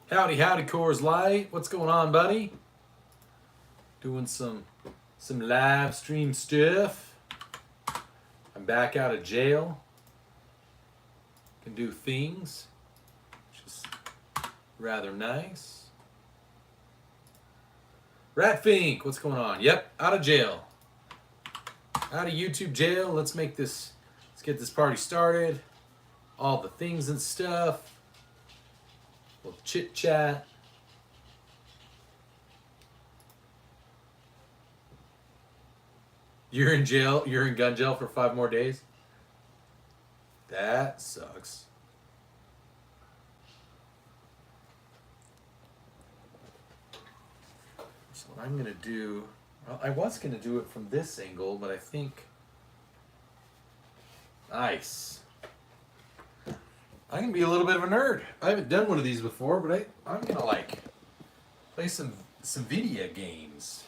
Howdy, howdy, Coors Light. What's going on, buddy? Doing some live stream stuff. I'm back out of jail. Can do things, which is rather nice. Ratfink, what's going on? Yep, out of jail. Out of YouTube jail. Let's get this party started. All the things and stuff. We'll chit chat. You're in jail. You're in gun jail for 5 more days. That sucks. So what I'm gonna do, well, I was gonna do it from this angle, but I think, nice. I can be a little bit of a nerd. I haven't done one of these before, but I'm gonna like play some video games.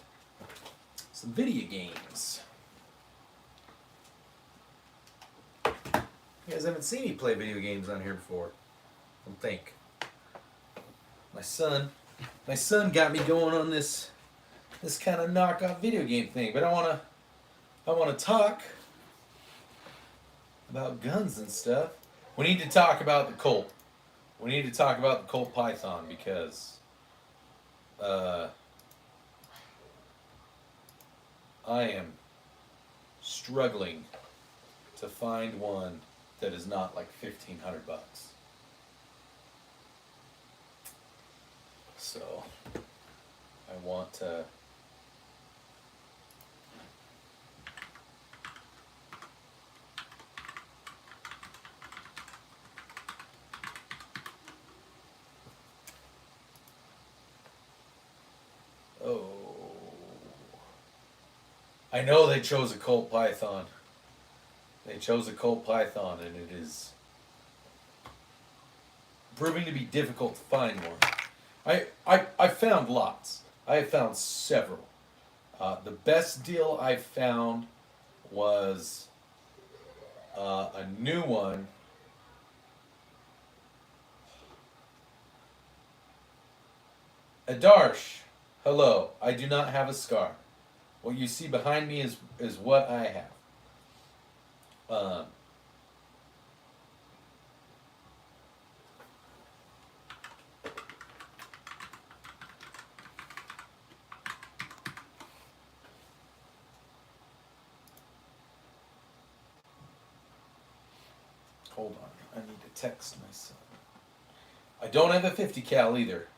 Some video games. You guys haven't seen me play video games on here before, I don't think. My son got me going on this kind of knockoff video game thing, but I wanna talk about guns and stuff. We need to talk about the Colt. We need to talk about the Colt Python because I am struggling to find one that is not like $1,500. So I want to I know they chose a Colt Python. They chose a Colt Python, and it is proving to be difficult to find one. I found lots. I have found several. The best deal I found was a new one. Adarsh, hello. I do not have a scar. What you see behind me is what I have. Hold on, I need to text my son. I don't have a 50 cal either.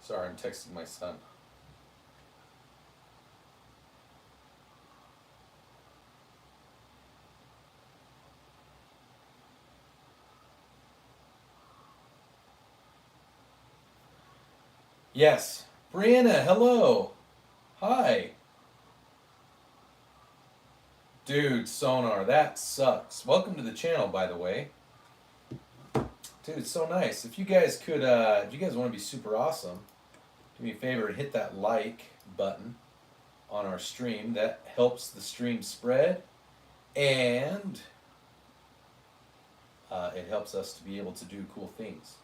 Sorry, I'm texting my son. Yes. Brianna, hello. Hi. Dude, sonar, that sucks. Welcome to the channel, by the way. Dude, it's so nice. If you guys could, if you guys want to be super awesome, do me a favor and hit that like button on our stream. That helps the stream spread, and it helps us to be able to do cool things.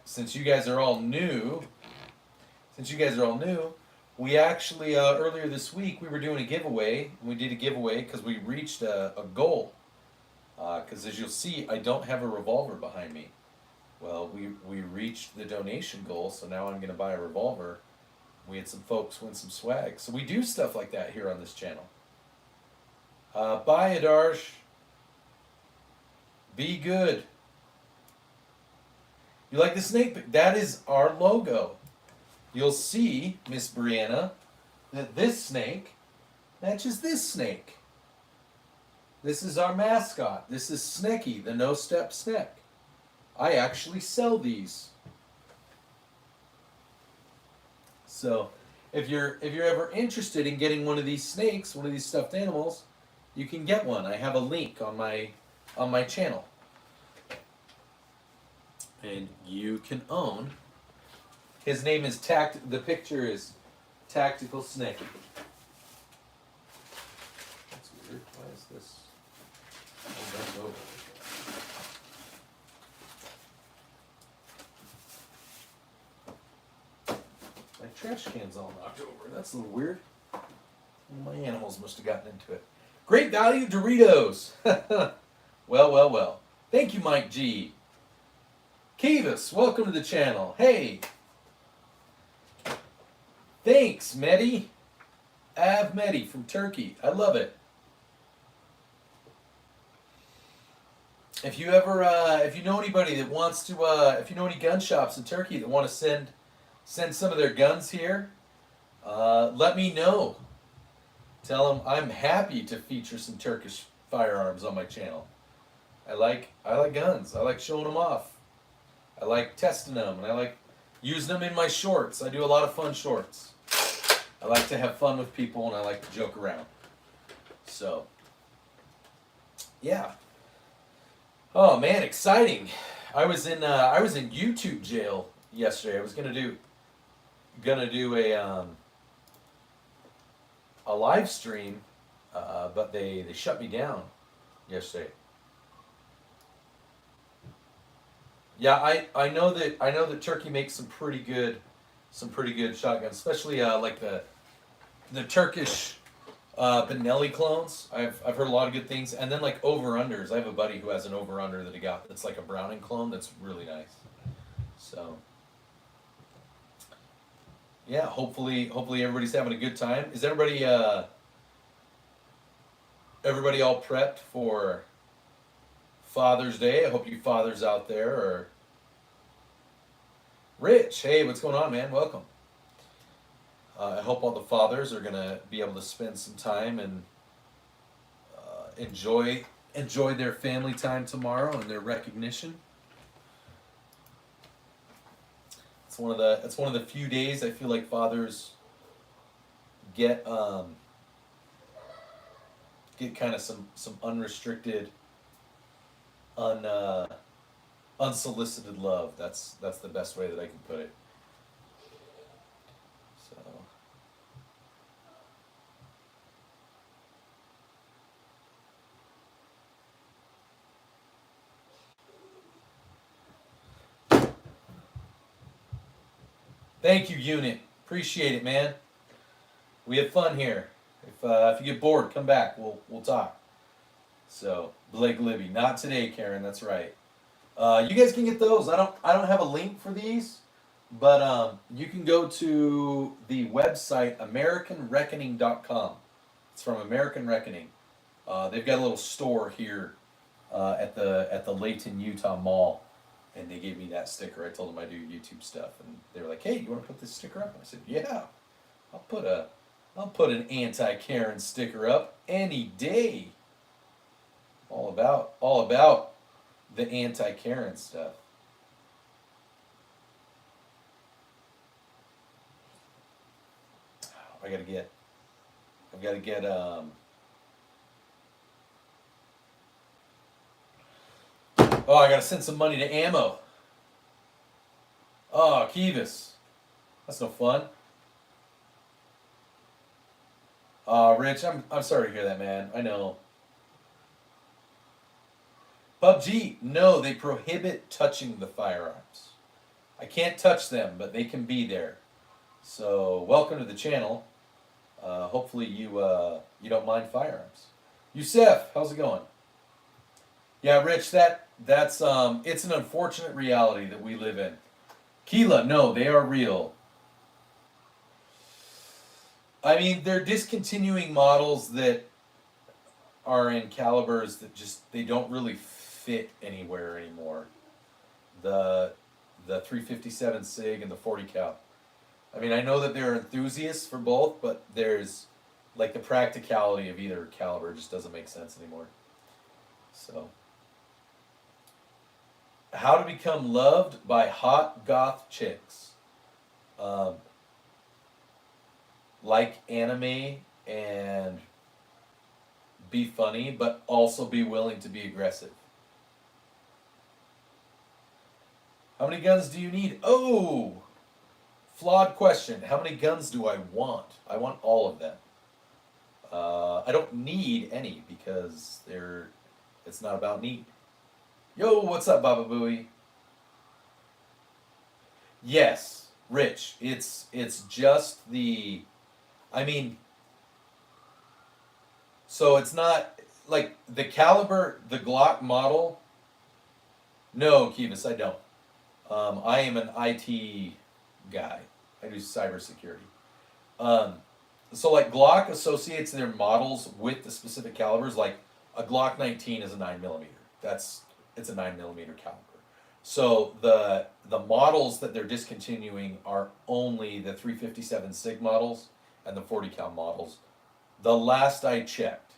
Since you guys are all new, we actually, earlier this week, we were doing a giveaway. We did a giveaway because we reached a goal. Because as you'll see, I don't have a revolver behind me. Well, we reached the donation goal, so now I'm going to buy a revolver. We had some folks win some swag. So we do stuff like that here on this channel. Bye, Adarsh. Be good. You like the snake? That is our logo. You'll see, Miss Brianna, that this snake matches this snake. This is our mascot. This is Snecky, the no-step snake. I actually sell these. So, if you're ever interested in getting one of these snakes, one of these stuffed animals, you can get one. I have a link on my channel. And you can own. His name is the picture is Tactical Snake. That's weird. Why is this? Over. My trash can's all knocked over. That's a little weird. My animals must have gotten into it. Great value Doritos. Well. Thank you, Mike G. Kivas, welcome to the channel. Hey. Thanks, Mehdi. Mehdi from Turkey. I love it. If you ever, if you know anybody that wants to, if you know any gun shops in Turkey that want to send some of their guns here, let me know. Tell them I'm happy to feature some Turkish firearms on my channel. I like guns. I like showing them off. I like testing them, and I like using them in my shorts. I do a lot of fun shorts. I like to have fun with people, and I like to joke around. So, yeah. Oh man, exciting! I was in YouTube jail yesterday. I was gonna do a live stream, but they shut me down yesterday. Yeah, I know that Turkey makes some pretty good shotguns, especially like the Turkish Benelli clones. I've heard a lot of good things, and then like over-unders. I have a buddy who has an over-under that he got that's like a Browning clone that's really nice. So yeah, hopefully everybody's having a good time. Is everybody all prepped for Father's Day? I hope you fathers out there are. Rich, hey, what's going on, man? Welcome. I hope all the fathers are gonna be able to spend some time and enjoy their family time tomorrow and their recognition. It's one of the few days I feel like fathers get kind of some unrestricted, unsolicited love. That's the best way that I can put it. Thank you, Unit. Appreciate it, man. We have fun here. If you get bored, come back. We'll talk. So Blake Libby, not today, Karen. That's right. You guys can get those. I don't have a link for these, but you can go to the website AmericanReckoning.com. It's from American Reckoning. They've got a little store here at the Layton, Utah Mall. And they gave me that sticker. I told them I do YouTube stuff, and they were like, "Hey, you want to put this sticker up?" And I said, "Yeah, I'll put an anti-Karen sticker up any day." All about the anti-Karen stuff. I've got to get, oh, I got to send some money to ammo. Oh, Kivas. That's no fun. Rich, I'm sorry to hear that, man. I know. PUBG, no, they prohibit touching the firearms. I can't touch them, but they can be there. So, welcome to the channel. Hopefully you don't mind firearms. Yusef, how's it going? Yeah, Rich, that's it's an unfortunate reality that we live in. Keela, no, they are real. I mean, they're discontinuing models that are in calibers that just, they don't really fit anywhere anymore. The 357 SIG and the 40 cal. I mean, I know that there are enthusiasts for both, but there's, like, the practicality of either caliber just doesn't make sense anymore. So, how to become loved by hot goth chicks. Like anime and be funny, but also be willing to be aggressive. How many guns do you need? Oh! Flawed question. How many guns do I want? I want all of them. I don't need any because it's not about need. Yo, what's up, Baba Booey? Yes, Rich. It's just the, I mean, so it's not like the caliber, the Glock model. No, Kivas, I don't. I am an IT guy. I do cybersecurity. So like Glock associates their models with the specific calibers. Like a Glock 19 is a 9mm. It's a 9mm caliber. So the models that they're discontinuing are only the 357 SIG models and the 40 cal models. The last I checked.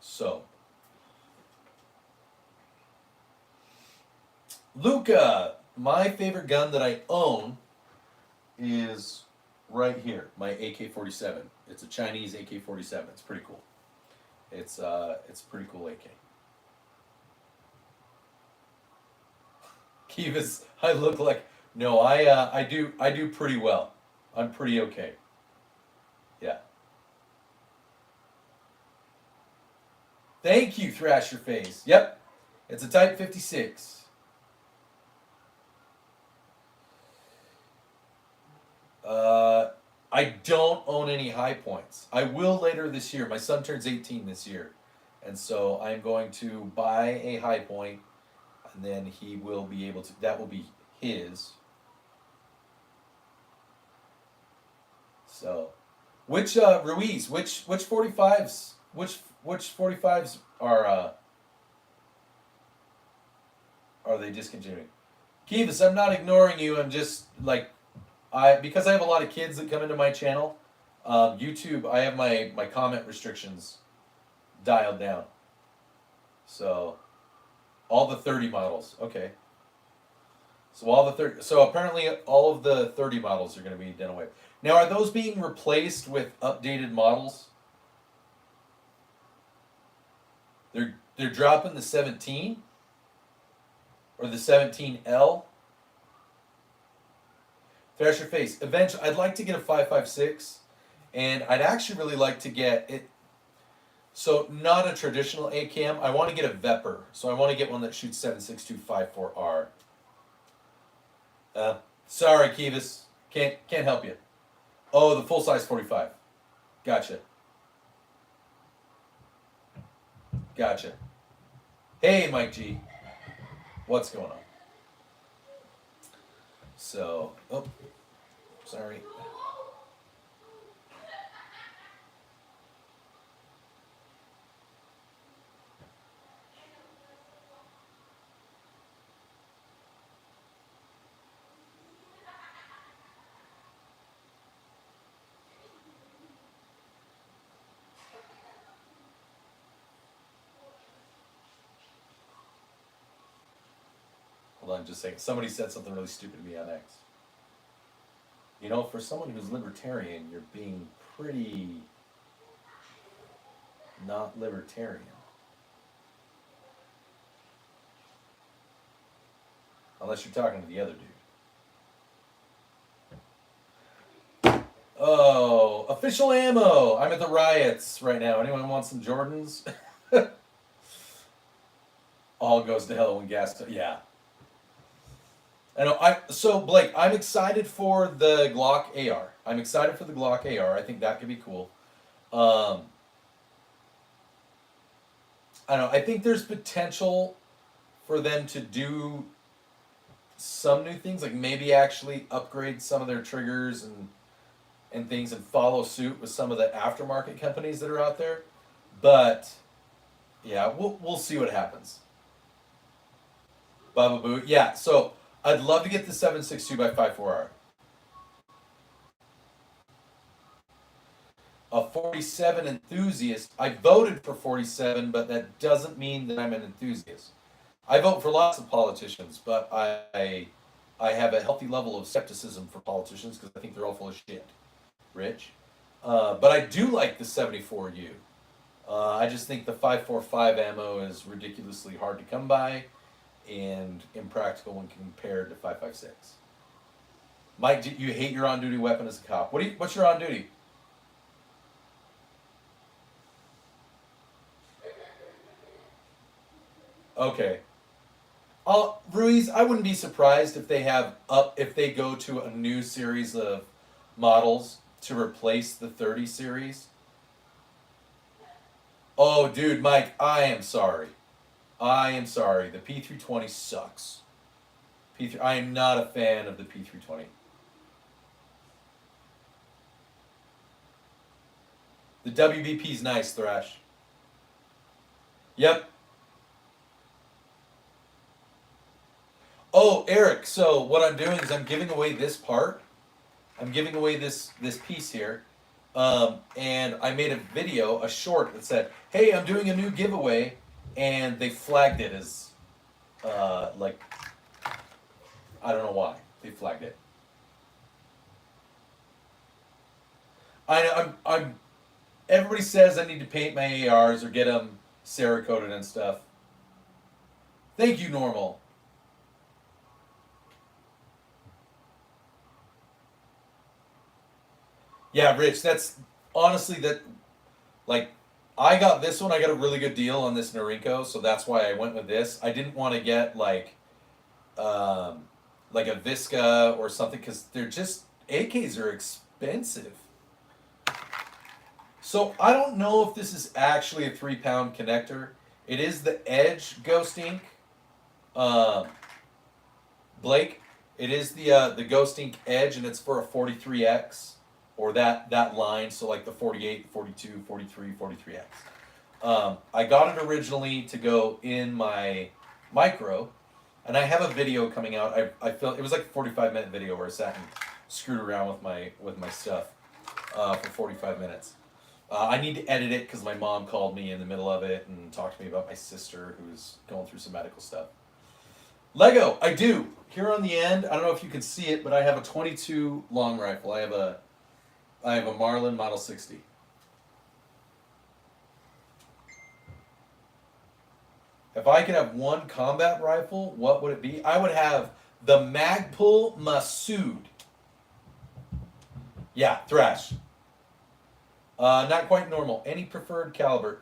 So Luca, my favorite gun that I own is right here, my AK-47. It's a Chinese AK-47. It's pretty cool. It's a pretty cool AK. Kivas, I look like, no, I do pretty well. I'm pretty okay. Yeah. Thank you, Thrasher Face. Yep. It's a Type 56. I don't own any high points. I will later this year. My son turns 18 this year. And so I'm going to buy a high point, and then he will be able to, that will be his. So, which Ruiz, which 45s, which 45s are they discontinuing? Kivas, I'm not ignoring you. I'm just like, because I have a lot of kids that come into my channel, YouTube, I have my comment restrictions dialed down. So, all the 30 models, okay. So apparently all of the 30 models are going to be done away. Now, are those being replaced with updated models? They're dropping the 17 or the 17L. Thrasher Face. Eventually, I'd like to get a 5.56, and I'd actually really like to get it. So not a traditional ACAM. I want to get a Vepr. So I want to get one that shoots 7.6254R. Sorry, Kivas. Can't help you. Oh, the full size 45. Gotcha. Hey, Mike G. What's going on? So, oh, sorry. Hold on just a second. Somebody said something really stupid to me on X. You know, for someone who's libertarian, you're being pretty not libertarian. Unless you're talking to the other dude. Oh, official ammo. I'm at the riots right now. Anyone want some Jordans? All goes to hell when gas. Yeah. I know. So Blake, I'm excited for the Glock AR. I'm excited for the Glock AR. I think that could be cool. I don't know. I think there's potential for them to do some new things, like maybe actually upgrade some of their triggers and things, and follow suit with some of the aftermarket companies that are out there. But yeah, we'll see what happens. Baba Boo. Yeah, so I'd love to get the 7.62x54R. A 47 enthusiast. I voted for 47, but that doesn't mean that I'm an enthusiast. I vote for lots of politicians, but I have a healthy level of skepticism for politicians because I think they're all full of shit. Rich. But I do like the 74U. I just think the 5.45 ammo is ridiculously hard to come by and impractical when compared to 5.56. Mike, you hate your on-duty weapon as a cop. What's your on-duty? Okay. Ruiz, I wouldn't be surprised if if they go to a new series of models to replace the 30 series. Oh, dude, Mike, I am sorry. I am sorry. The P320 sucks. I am not a fan of the P320. The WBP is nice, Thrash. Yep. Oh, Eric, so what I'm doing is I'm giving away this part. I'm giving away this piece here. And I made a video, a short, that said, hey, I'm doing a new giveaway. And they flagged it as, like, I don't know why. They flagged it. I'm everybody says I need to paint my ARs or get them Cerakoted and stuff. Thank you, Normal. Yeah, Rich, that's honestly like, I got this one, I got a really good deal on this Norinco, so that's why I went with this. I didn't want to get like a Visca or something, because they're just, AKs are expensive. So I don't know if this is actually a 3-pound connector. It is the Edge Ghost Ink. Blake, it is the Ghost Ink Edge, and it's for a 43X. Or that line, so like the 48, 42, 43, 43X. I got it originally to go in my micro, and I have a video coming out. I filmed, it was like a 45-minute video where I sat and screwed around with my stuff for 45 minutes. I need to edit it because my mom called me in the middle of it and talked to me about my sister who's going through some medical stuff. Lego, I do. Here on the end, I don't know if you can see it, but I have a 22 long rifle. I have a Marlin Model 60. If I could have one combat rifle, what would it be? I would have the Magpul Masood. Yeah, Thrash. Not quite normal. Any preferred caliber?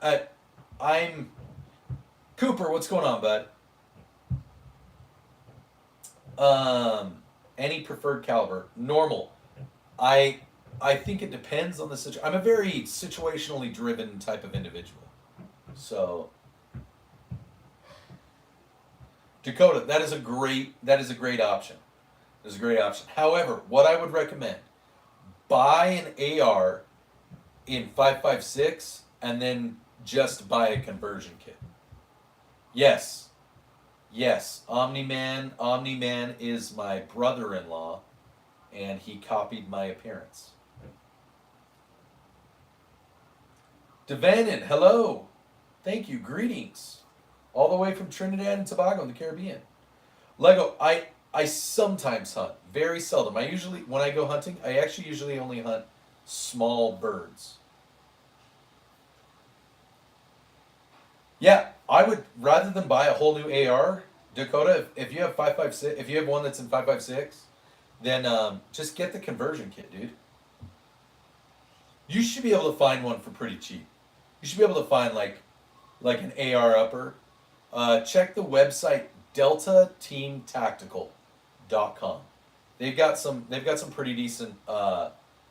I'm Cooper. What's going on, bud? Any preferred caliber? Normal. I think it depends on the situation. I'm a very situationally driven type of individual. So, Dakota, that is a great option. That is a great option. However, what I would recommend, buy an AR in 5.56 and then just buy a conversion kit. Yes. Omni-Man is my brother-in-law, and he copied my appearance. Devanin, hello. Thank you. Greetings. All the way from Trinidad and Tobago in the Caribbean. Lego, I I sometimes hunt, very seldom. When I go hunting, I actually usually only hunt small birds. Yeah, I would, rather than buy a whole new AR, Dakota, if you have 5.56, if you have one that's in 5.56, then just get the conversion kit, dude. You should be able to find one for pretty cheap. You should be able to find like an AR upper. Check the website deltateamtactical.com. They've got some pretty decent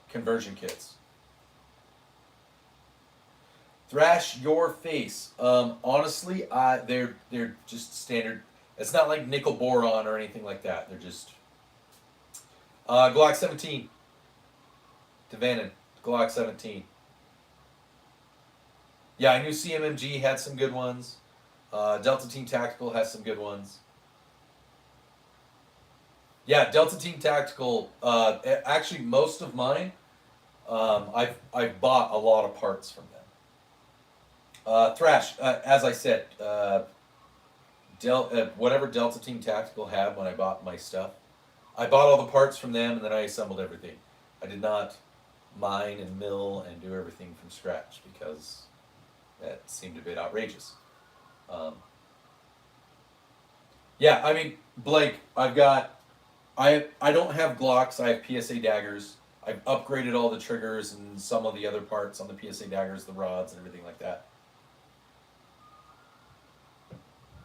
conversion kits. Thrash your face. Honestly, they're just standard. It's not like nickel boron or anything like that. They're just Glock 17. Devanin, Glock 17. Yeah, I knew CMMG had some good ones. Delta Team Tactical has some good ones. Yeah, Delta Team Tactical. Actually, most of mine, I've bought a lot of parts from them. Thrash, as I said, whatever Delta Team Tactical had when I bought my stuff, I bought all the parts from them and then I assembled everything. I did not mine and mill and do everything from scratch because that seemed a bit outrageous. Yeah, I mean, Blake, I don't have Glocks, I have PSA daggers. I've upgraded all the triggers and some of the other parts on the PSA daggers, the rods and everything like that.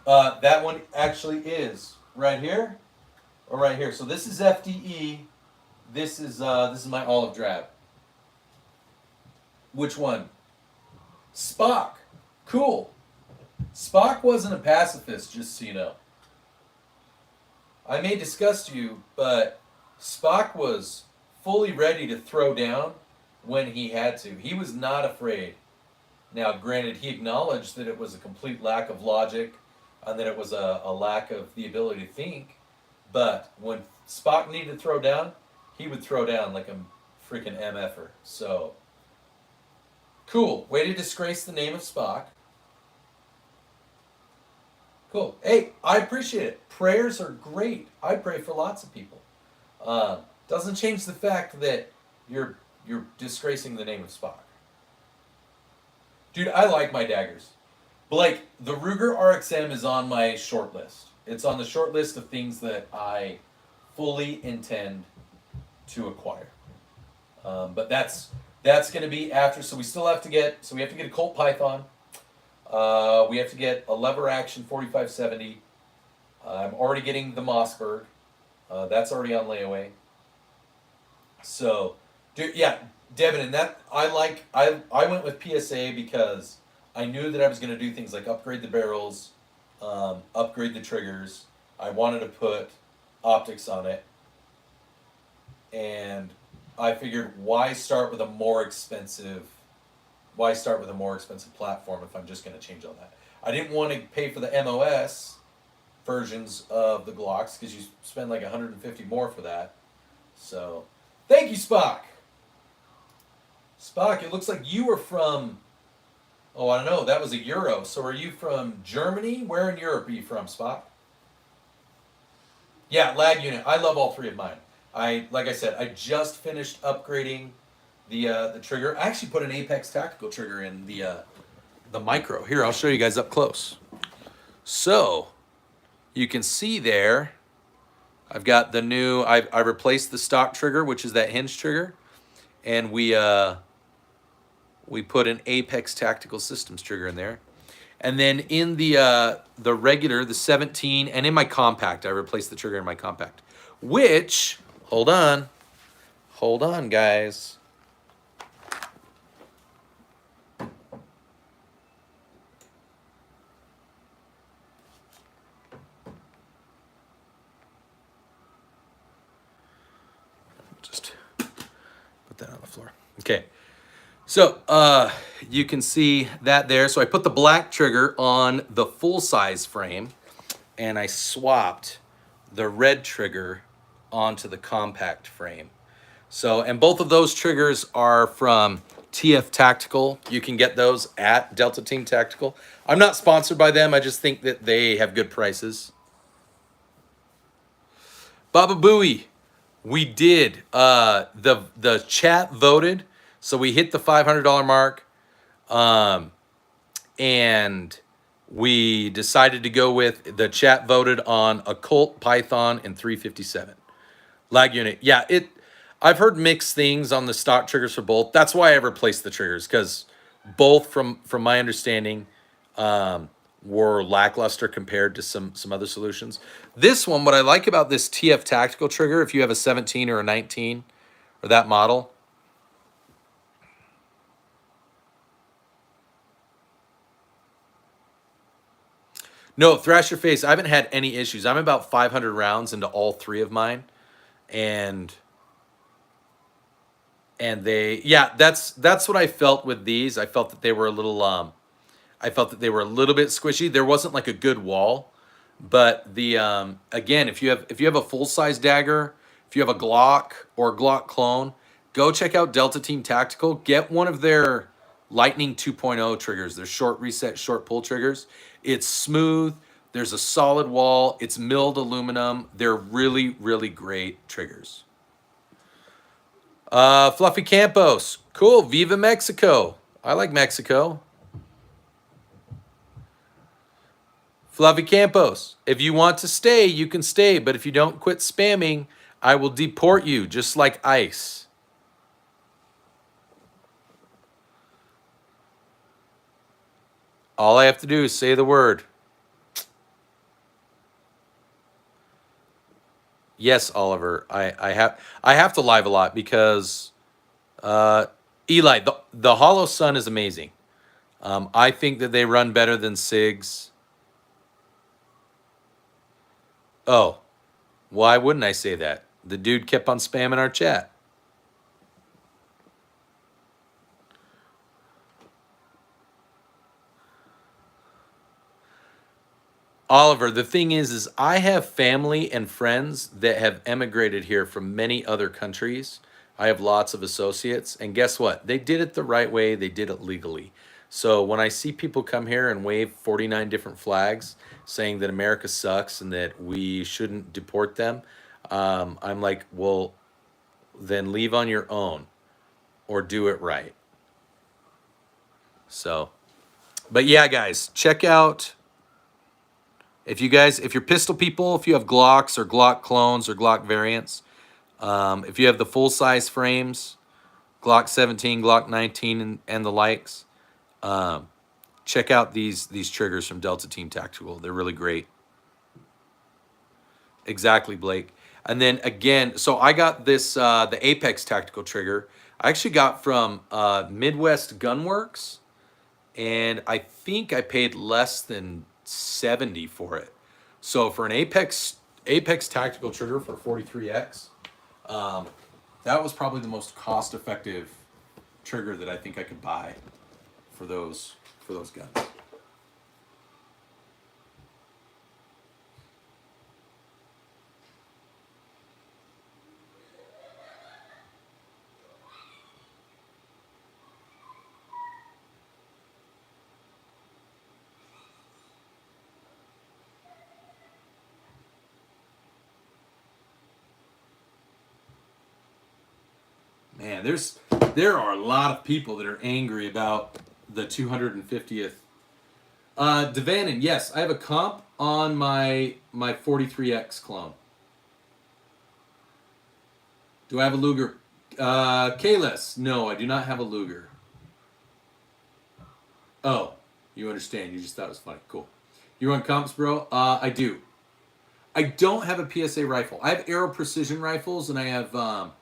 That one actually is right here or right here. So this is FDE. This is my olive drab. Which one? Spock. Cool. Spock wasn't a pacifist, just so you know. I may disgust you, but Spock was fully ready to throw down when he had to. He was not afraid. Now, granted, he acknowledged that it was a complete lack of logic and that it was a lack of the ability to think, but when Spock needed to throw down, he would throw down like a freaking MFer. So, cool. Way to disgrace the name of Spock. Cool. Hey, I appreciate it. Prayers are great. I pray for lots of people. Doesn't change the fact that you're disgracing the name of Spock. Dude, I like my daggers. But like, the Ruger RXM is on my short list. It's on the short list of things that I fully intend to acquire. But that's going to be after. So we have to get a Colt Python. We have to get a lever action 4570. I'm already getting the Mossberg. That's already on layaway. So, dude, yeah, Devin, and that I went with PSA because I knew that I was going to do things like upgrade the barrels, upgrade the triggers. I wanted to put optics on it, and I figured why start with a more expensive platform if I'm just going to change all that. I didn't want to pay for the MOS versions of the Glocks because you spend like $150 more for that. So, thank you, Spock. Spock, it looks like you were from, oh, I don't know, that was a Euro. So are you from Germany? Where in Europe are you from, Spock? Yeah, lag unit. I love all three of mine. Like I said, I just finished upgrading the trigger. I actually put an Apex Tactical trigger in the micro. Here, I'll show you guys up close. So, you can see there, I've got the new, I replaced the stock trigger, which is that hinge trigger, and we put an Apex Tactical Systems trigger in there. And then in the regular, the 17, and in my compact, I replaced the trigger in my compact, which, hold on, guys. Just put that on the floor. Okay. So you can see that there. So I put the black trigger on the full-size frame, and I swapped the red trigger onto the compact frame. So, and both of those triggers are from TF Tactical. You can get those at Delta Team Tactical. I'm not sponsored by them. I just think that they have good prices. Baba Booey, we did. The chat voted, so we hit the $500 mark, and we decided to go with the chat voted on a Colt, Python, and 357 lag unit. Yeah, I've heard mixed things on the stock triggers for both. That's why I replaced the triggers, because both, from my understanding, were lackluster compared to some other solutions. This one, what I like about this TF tactical trigger, if you have a 17 or a 19 or that model, no, thrash your face. I haven't had any issues. I'm about 500 rounds into all three of mine, and they, yeah, that's what I felt with these. I felt that they were a little I felt that they were a little bit squishy. There wasn't like a good wall, but the again, if you have a full size dagger, if you have a Glock or a Glock clone, go check out Delta Team Tactical. Get one of their Lightning 2.0 triggers. They're short reset, short pull triggers. It's smooth. There's a solid wall. It's milled aluminum. They're really, really great triggers. Fluffy Campos. Cool. Viva Mexico. I like Mexico. Fluffy Campos. If you want to stay, you can stay. But if you don't quit spamming, I will deport you just like ICE. All I have to do is say the word. Yes, Oliver. I have to live a lot because Eli, the Hollow Sun is amazing. I think that they run better than SIGs. Oh, why wouldn't I say that? The dude kept on spamming our chat. Oliver, the thing is I have family and friends that have emigrated here from many other countries. I have lots of associates, and guess what? They did it the right way. They did it legally. So when I see people come here and wave 49 different flags saying that America sucks and that we shouldn't deport them, I'm like, well, then leave on your own or do it right. So, but yeah, guys, check out. If you're pistol people, if you have Glocks or Glock clones or Glock variants, if you have the full size frames, Glock 17, Glock 19, and the likes, check out these triggers from Delta Team Tactical. They're really great. Exactly, Blake. And then again, so I got this the Apex tactical trigger. I actually got from Midwest Gunworks, and I think I paid less than 70 for it. So for an Apex tactical trigger for 43X, that was probably the most cost-effective trigger that I think I could buy for those guns. Man, there are a lot of people that are angry about the 250th. Devanin, yes, I have a comp on my 43X clone. Do I have a Luger? Kalis, no, I do not have a Luger. Oh, you understand. You just thought it was funny. Cool. You run comps, bro? I do. I don't have a PSA rifle. I have Aero Precision rifles, and I have...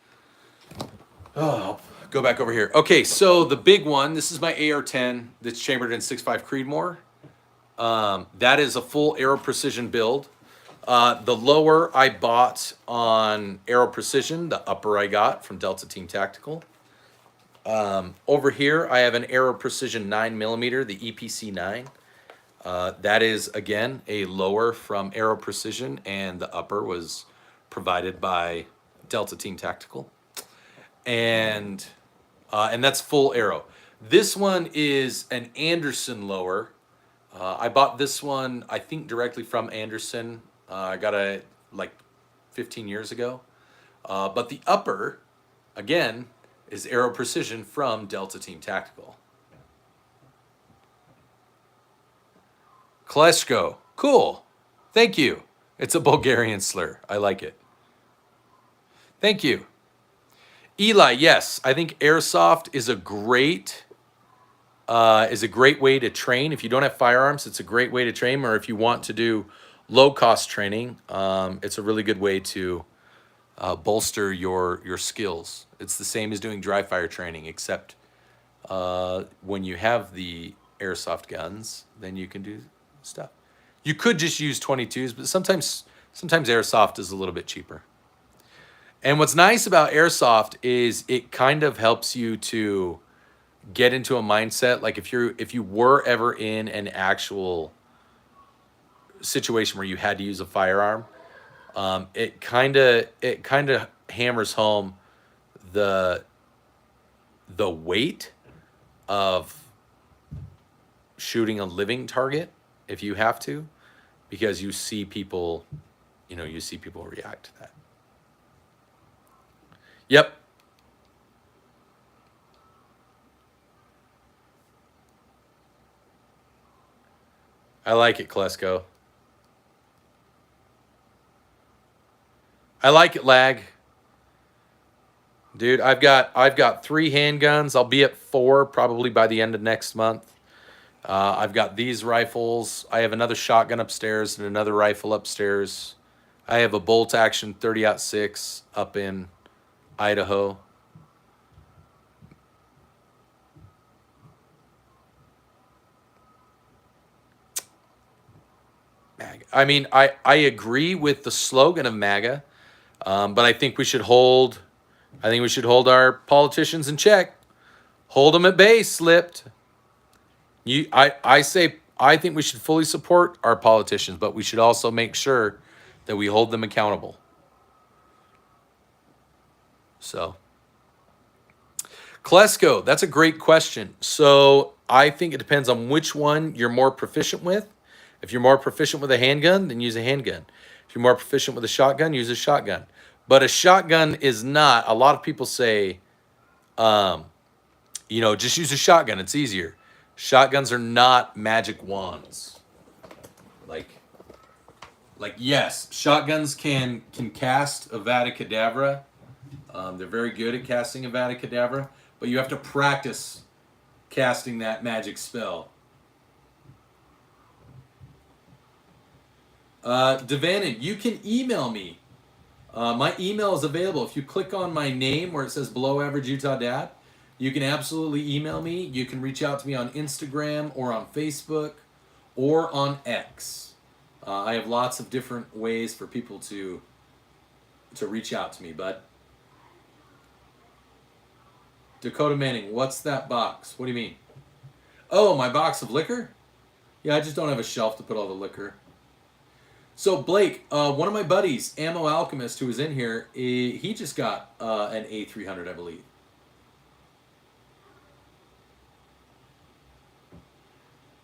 Oh, go back over here. Okay, so the big one, this is my AR-10 that's chambered in 6.5 Creedmoor. That is a full Aero Precision build. The lower I bought on Aero Precision. The upper I got from Delta Team Tactical. Over here, I have an Aero Precision 9mm, the EPC-9. That is, again, a lower from Aero Precision, and the upper was provided by Delta Team Tactical. And that's full arrow. This one is an Anderson lower. I bought this one, I think, directly from Anderson. I got a 15 years ago. But the upper, again, is Aero Precision from Delta Team Tactical. Klesko, cool. Thank you. It's a Bulgarian slur. I like it. Thank you. Eli, yes, I think airsoft is a great way to train. If you don't have firearms, it's a great way to train. Or if you want to do low-cost training, it's a really good way to bolster your skills. It's the same as doing dry fire training, except when you have the airsoft guns, then you can do stuff. You could just use 22s, but sometimes airsoft is a little bit cheaper. And what's nice about airsoft is it kind of helps you to get into a mindset. Like if you were ever in an actual situation where you had to use a firearm, it kind of hammers home the weight of shooting a living target if you have to, because you see people react to that. Yep. I like it, Klesko. I like it, Lag. Dude, I've got 3 handguns. I'll be at 4 probably by the end of next month. I've got these rifles. I have another shotgun upstairs and another rifle upstairs. I have a bolt action 30-06 up in Idaho. MAGA. I mean, I agree with the slogan of MAGA, but I think we should hold our politicians in check. Hold them at bay, Slipped. I think we should fully support our politicians, but we should also make sure that we hold them accountable. So, Klesko, that's a great question. So I think it depends on which one you're more proficient with. If you're more proficient with a handgun, then use a handgun. If you're more proficient with a shotgun, use a shotgun. But a shotgun is not, a lot of people say, just use a shotgun. It's easier. Shotguns are not magic wands. Like yes, shotguns can cast Avada Kedavra. They're very good at casting Avada Kedavra, but you have to practice casting that magic spell. Devanin, you can email me. My email is available. If you click on my name where it says Below Average Utah Dad, you can absolutely email me. You can reach out to me on Instagram or on Facebook or on X. I have lots of different ways for people to reach out to me, bud. Dakota Manning, what's that box? What do you mean? Oh, my box of liquor? Yeah, I just don't have a shelf to put all the liquor. So Blake, one of my buddies, Ammo Alchemist, who was in here, he just got an A300, I believe.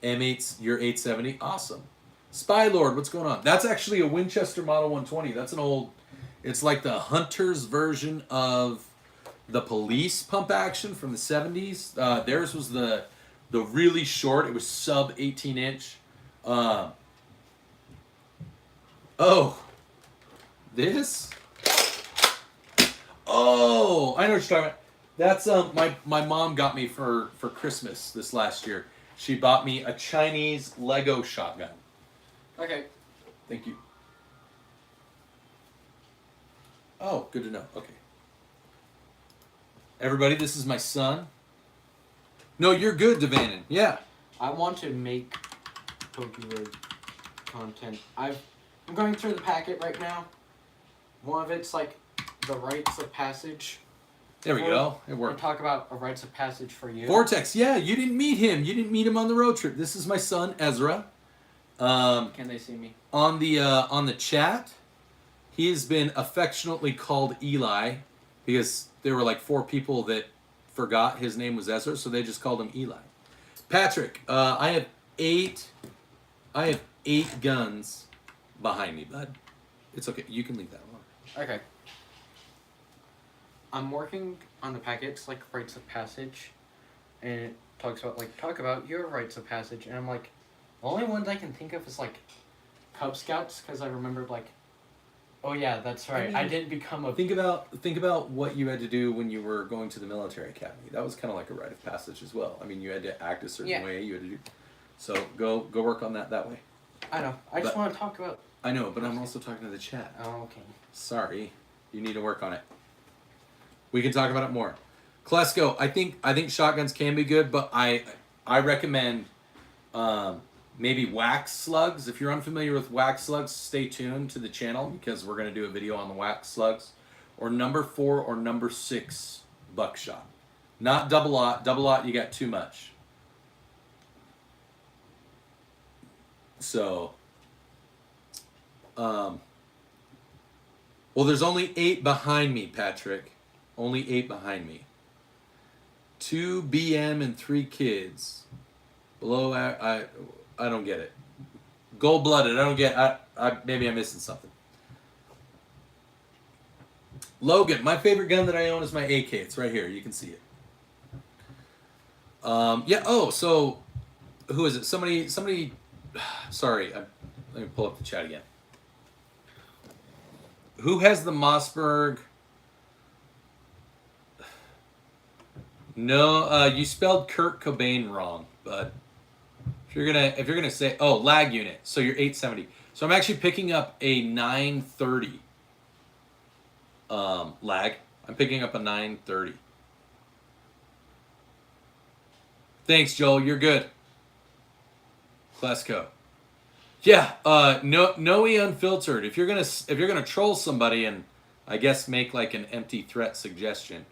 M8's your 870, awesome. Spy Lord, what's going on? That's actually a Winchester Model 120. That's an old, it's like the Hunter's version of the police pump action from the 70s. Theirs was the really short. It was sub 18 inch. Oh, this? Oh, I know what you're talking about. That's my mom got me for Christmas this last year. She bought me a Chinese Lego shotgun. Okay. Thank you. Oh, good to know. Okay. Everybody, this is my son. No, you're good, Devanin. Yeah. I want to make Pokemon content. I'm going through the packet right now. One of it's like the rites of passage. There we go. It worked. We'll talk about a rites of passage for you. Vortex, yeah, you didn't meet him. You didn't meet him on the road trip. This is my son, Ezra. Can they see me? On the chat, he has been affectionately called Eli because there were like 4 people that forgot his name was Ezra, so they just called him Eli. Patrick, I have 8 guns behind me, bud. It's okay. You can leave that alone. Okay. I'm working on the packets, like, rites of passage, and it talks about, like, talk about your rites of passage, and I'm like, the only ones I can think of is, like, Cub Scouts, because I remembered, like, oh yeah, that's right, I didn't become a... Think about what you had to do when you were going to the military academy. That was kind of like a rite of passage as well. I mean, you had to act a certain way. You had to do... So go work on that way. I know. I just want to talk about... I know, but I'm also talking to the chat. Oh, okay. Sorry. You need to work on it. We can talk about it more. Klesko, I think shotguns can be good, but I recommend maybe wax slugs. If you're unfamiliar with wax slugs, stay tuned to the channel because we're going to do a video on the wax slugs. Or number 4 or number 6 buckshot. Not double aught. Double aught, you got too much. So, well, there's only 8 behind me, Patrick. Only 8 behind me. 2 BM and 3 kids. Below, I don't get it. Gold-blooded, I don't get. Maybe I'm missing something. Logan, my favorite gun that I own is my AK. It's right here. You can see it. Yeah. Oh, so who is it? Somebody. Sorry, let me pull up the chat again. Who has the Mossberg? No, you spelled Kurt Cobain wrong, but if you're gonna say lag unit, so you're 870. So I'm actually picking up a 930 lag. I'm picking up a 930. Thanks, Joel. You're good. Klesko. Yeah, Noe Unfiltered. If you're gonna troll somebody and I guess make like an empty threat suggestion,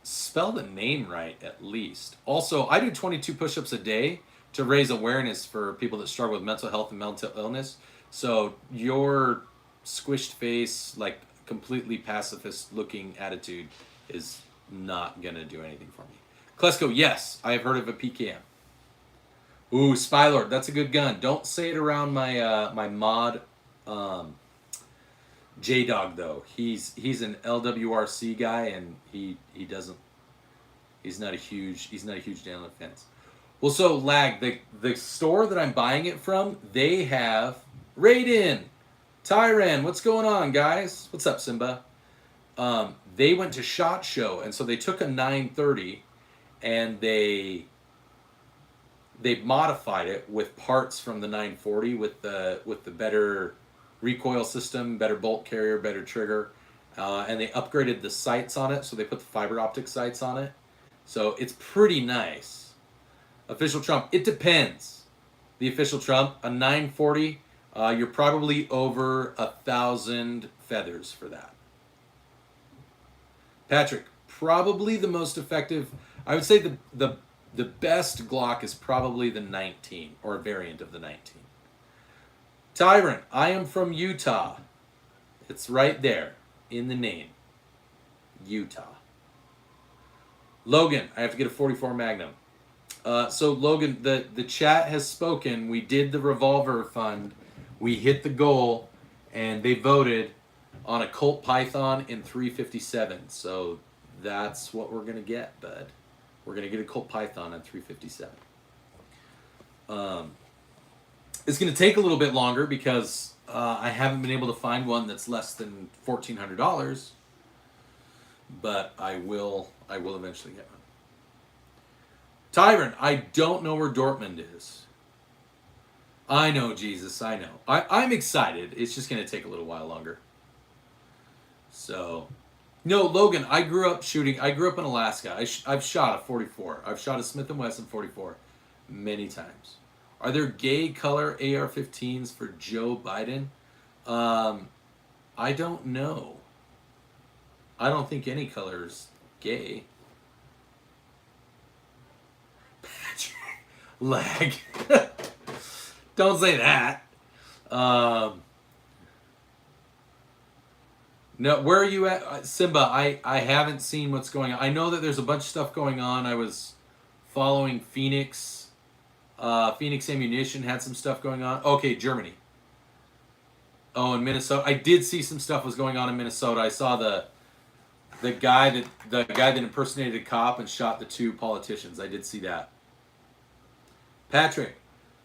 spell the name right at least. Also, I do 22 push-ups a day to raise awareness for people that struggle with mental health and mental illness. So your squished face, like completely pacifist-looking attitude, is not gonna do anything for me. Klesko, yes, I have heard of a PKM. Ooh, Spylord, that's a good gun. Don't say it around my my mod J-Dog though. He's an LWRC guy and he's not a huge Dan fence. Well, so lag, the store that I'm buying it from, they have Raiden, Tyran, what's going on, guys? What's up, Simba? They went to SHOT Show, and so they took a 930 and they modified it with parts from the 940 with the better recoil system, better bolt carrier, better trigger, and they upgraded the sights on it, so they put the fiber optic sights on it. So it's pretty nice. Official Trump, it depends. The Official Trump, a 940, you're probably over 1,000 feathers for that. Patrick, probably the most effective, I would say the best Glock is probably the 19, or a variant of the 19. Tyrant, I am from Utah. It's right there in the name. Utah. Logan, I have to get a 44 Magnum. So Logan, the chat has spoken. We did the revolver fund. We hit the goal, and they voted on a Colt Python in 357. So that's what we're gonna get, bud. We're gonna get a Colt Python in 357. It's gonna take a little bit longer because I haven't been able to find one that's less than $1,400. But I will eventually get one. Tyrant, I don't know where Dortmund is. I know, Jesus, I know. I'm excited. It's just going to take a little while longer. So, no, Logan, I grew up shooting. I grew up in Alaska. I've shot a 44. I've shot a Smith & Wesson 44 many times. Are there gay color AR-15s for Joe Biden? I don't know. I don't think any color is gay. Lag. Don't say that. No, where are you at? Simba, I haven't seen what's going on. I know that there's a bunch of stuff going on. I was following Phoenix. Phoenix Ammunition had some stuff going on. Okay, Germany. Oh, in Minnesota, I did see some stuff was going on in Minnesota. I saw the guy that impersonated a cop and shot the 2 politicians. I did see that. Patrick,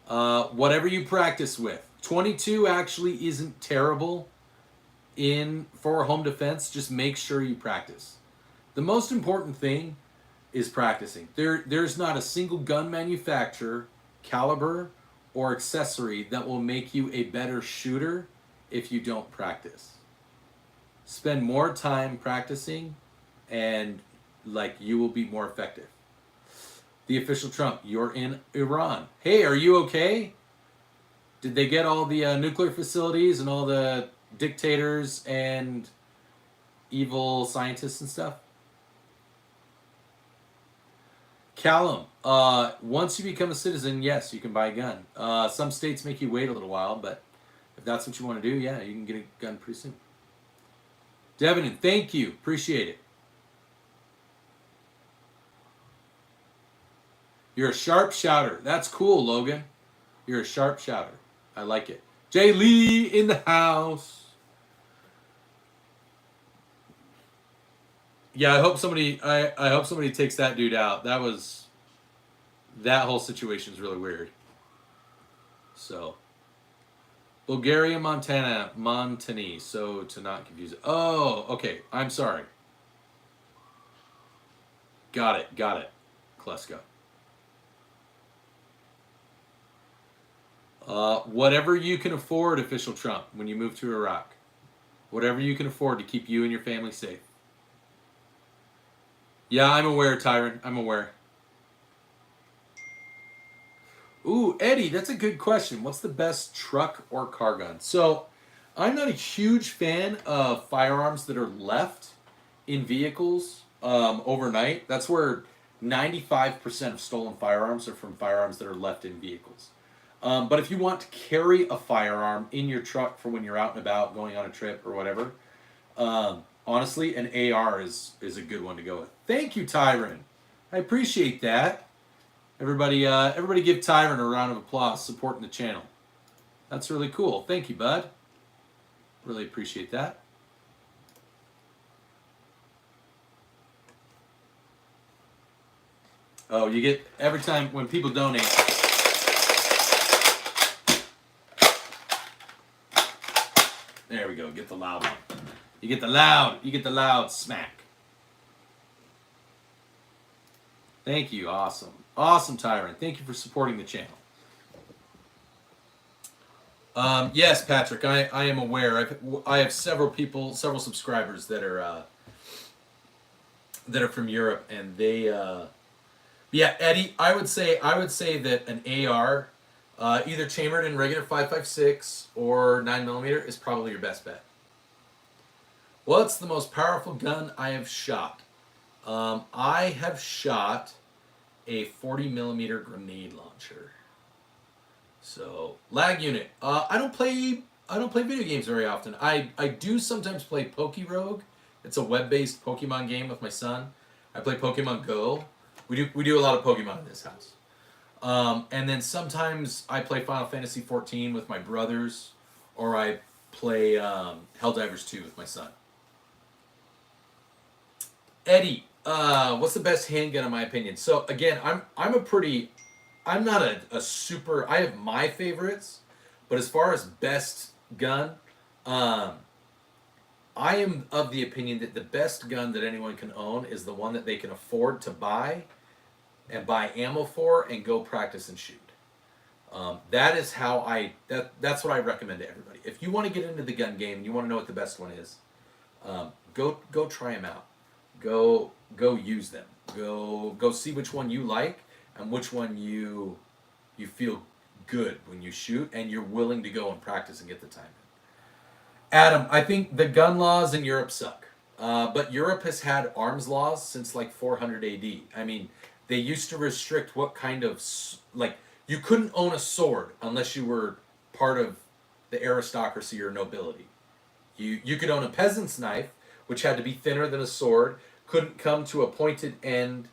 whatever you practice with, 22 actually isn't terrible for home defense. Just make sure you practice. The most important thing is practicing. There's not a single gun manufacturer, caliber, or accessory that will make you a better shooter if you don't practice. Spend more time practicing and you will be more effective. The official Trump, you're in Iran. Hey, are you okay? Did they get all the nuclear facilities and all the dictators and evil scientists and stuff? Callum, once you become a citizen, yes, you can buy a gun. Some states make you wait a little while, but if that's what you want to do, yeah, you can get a gun pretty soon. Devin, thank you. Appreciate it. You're a sharp shouter. That's cool, Logan. You're a sharp shouter. I like it. Jay Lee in the house. Yeah, I hope somebody takes that dude out. That whole situation's really weird. So Bulgaria, Montana, Montany, so to not confuse it. Oh, okay. I'm sorry. Got it. Kleska. Whatever you can afford, official Trump, when you move to Iraq. Whatever you can afford to keep you and your family safe. Yeah, I'm aware, Tyron. I'm aware. Ooh, Eddie, that's a good question. What's the best truck or car gun? So, I'm not a huge fan of firearms that are left in vehicles overnight. That's where 95% of stolen firearms are from firearms that are left in vehicles. But if you want to carry a firearm in your truck for when you're out and about, going on a trip or whatever, honestly, an AR is a good one to go with. Thank you, Tyron. I appreciate that. Everybody give Tyron a round of applause supporting the channel. That's really cool. Thank you, bud. Really appreciate that. Oh, you get, every time when people donate, there we go, get the loud one. You get the loud smack. Thank you, awesome. Awesome, Tyron. Thank you for supporting the channel. Yes, Patrick, I am aware. I have several subscribers that are from Europe, and they, yeah, Eddie, I would say that an AR, either chambered in regular 5.56 or 9mm, is probably your best bet. What's the most powerful gun I have shot? I have shot a 40mm grenade launcher. So, lag unit. I don't play video games very often. I do sometimes play Pokerogue. It's a web-based Pokemon game with my son. I play Pokemon Go. We do a lot of Pokemon in this house. And then sometimes I play Final Fantasy 14 with my brothers, or I play Helldivers 2 with my son. Eddie, what's the best handgun in my opinion? So again, I'm not a super, I have my favorites, but as far as best gun, I am of the opinion that the best gun that anyone can own is the one that they can afford to buy and buy ammo for and go practice and shoot. That is how that's what I recommend to everybody. If you want to get into the gun game and you want to know what the best one is, go try them out. Go use them. Go see which one you like and which one you feel good when you shoot and you're willing to go and practice and get the time in. Adam, I think the gun laws in Europe suck. But Europe has had arms laws since like 400 AD. I mean, they used to restrict what kind of, like, you couldn't own a sword unless you were part of the aristocracy or nobility. You could own a peasant's knife, which had to be thinner than a sword, couldn't come to a pointed end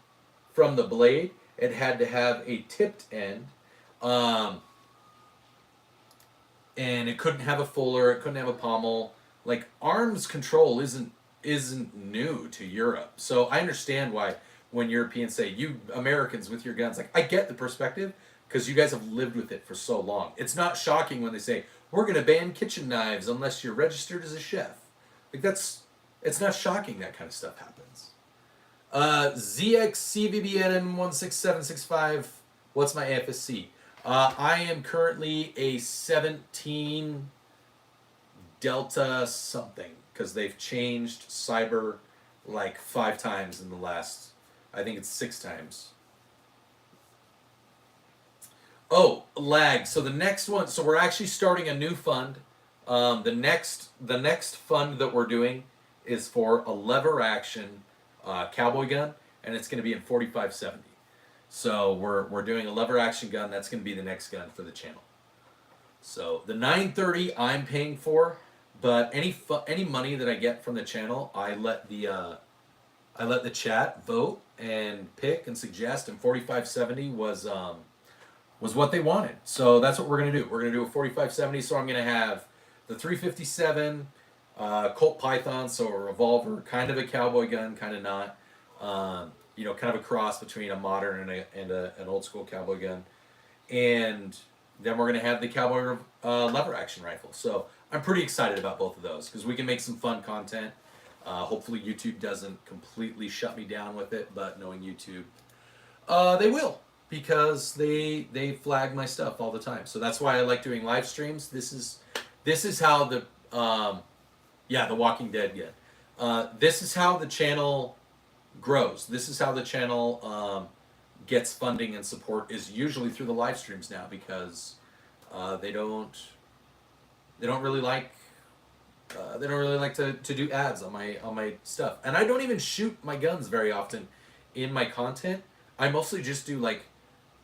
from the blade. It had to have a tipped end. and it couldn't have a fuller, it couldn't have a pommel. Like, arms control isn't new to Europe. So I understand why when Europeans say, you Americans with your guns, like, I get the perspective because you guys have lived with it for so long. It's not shocking when they say, we're going to ban kitchen knives unless you're registered as a chef. Like, it's not shocking that kind of stuff happens. ZXCVBN16765, what's my AFSC? I am currently a 17 Delta something, because they've changed cyber like 5 times in the last, I think it's 6 times. Oh, lag. So the next one, so we're actually starting a new fund. The next fund that we're doing is for a lever action cowboy gun, and it's going to be in 4570. So we're doing a lever action gun. That's going to be the next gun for the channel. So the 930 I'm paying for, but any money that I get from the channel, I let the chat vote and pick and suggest, and 4570 was what they wanted. So that's what we're going to do. We're going to do a 4570. So I'm going to have the 357 Colt Python, so a revolver, kind of a cowboy gun, kind of not. You know, kind of a cross between a modern and an old school cowboy gun. And then we're going to have the cowboy lever action rifle. So I'm pretty excited about both of those because we can make some fun content. Hopefully YouTube doesn't completely shut me down with it, but knowing YouTube, they will, because they flag my stuff all the time. So that's why I like doing live streams. This is how the The Walking Dead again. This is how the channel grows. This is how the channel gets funding and support, is usually through the live streams now, because they don't really like to do ads on my stuff. And I don't even shoot my guns very often in my content. I mostly just do like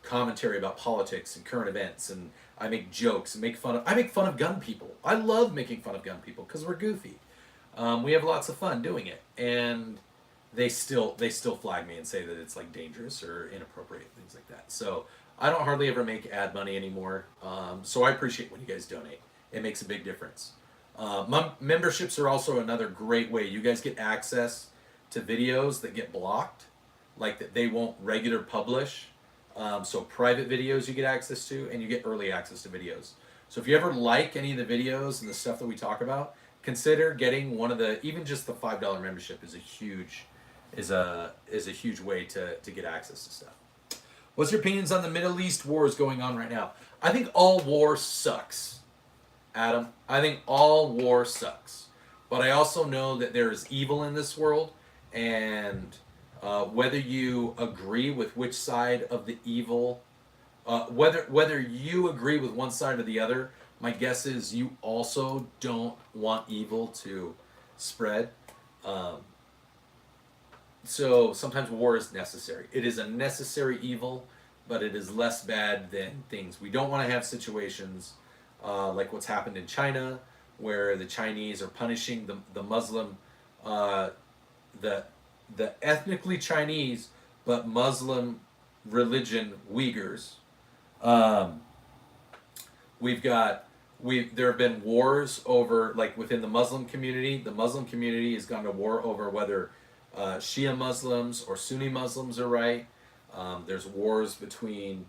commentary about politics and current events, and I make jokes and I make fun of gun people. I love making fun of gun people because we're goofy. We have lots of fun doing it, and they still flag me and say that it's like dangerous or inappropriate, things like that. So I don't hardly ever make ad money anymore. So I appreciate when you guys donate. It makes a big difference. My memberships are also another great way. You guys get access to videos that get blocked, like that they won't regular publish. So private videos you get access to, and you get early access to videos. So if you ever like any of the videos and the stuff that we talk about, consider getting one of the, even just the $5 membership is a huge way to get access to stuff. What's your opinions on the Middle East wars going on right now? I think all war sucks, Adam. I think all war sucks. But I also know that there is evil in this world, and whether you agree with which side of the evil, whether you agree with one side or the other, my guess is you also don't want evil to spread. So sometimes war is necessary. It is a necessary evil, but it is less bad than things. We don't want to have situations like what's happened in China, where the Chinese are punishing the Muslim, the ethnically Chinese but Muslim religion Uyghurs. There have been wars over, like within the Muslim community. The Muslim community has gone to war over whether Shia Muslims or Sunni Muslims are right. There's wars between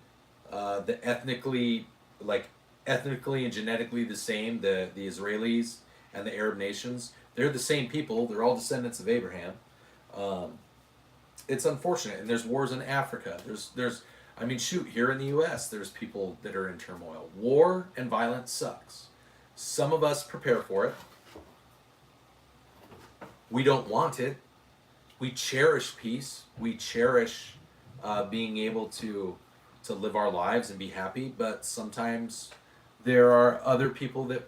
the ethnically and genetically the same, the Israelis and the Arab nations. They're the same people. They're all descendants of Abraham. It's unfortunate, and there's wars in Africa. Here in the U.S., there's people that are in turmoil. War and violence sucks. Some of us prepare for it. We don't want it. We cherish peace. We cherish being able to live our lives and be happy. But sometimes there are other people that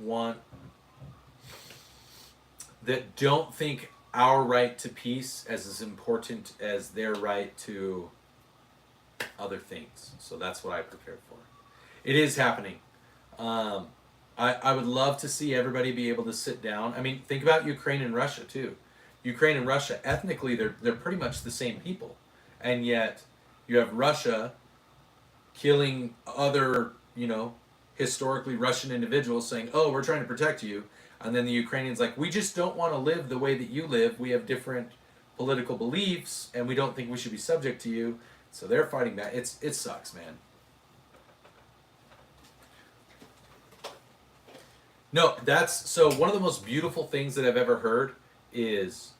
don't think our right to peace as important as their right to other things. So that's what I prepared for. It is happening. I would love to see everybody be able to sit down. I mean, think about Ukraine and Russia too. Ukraine and Russia, ethnically, they're pretty much the same people, and yet you have Russia killing other, historically Russian individuals saying, "Oh, we're trying to protect you," and then the Ukrainians like, "We just don't want to live the way that you live. We have different political beliefs, and we don't think we should be subject to you." So they're fighting back. It sucks, man. No, that's so one of the most beautiful things that I've ever heard is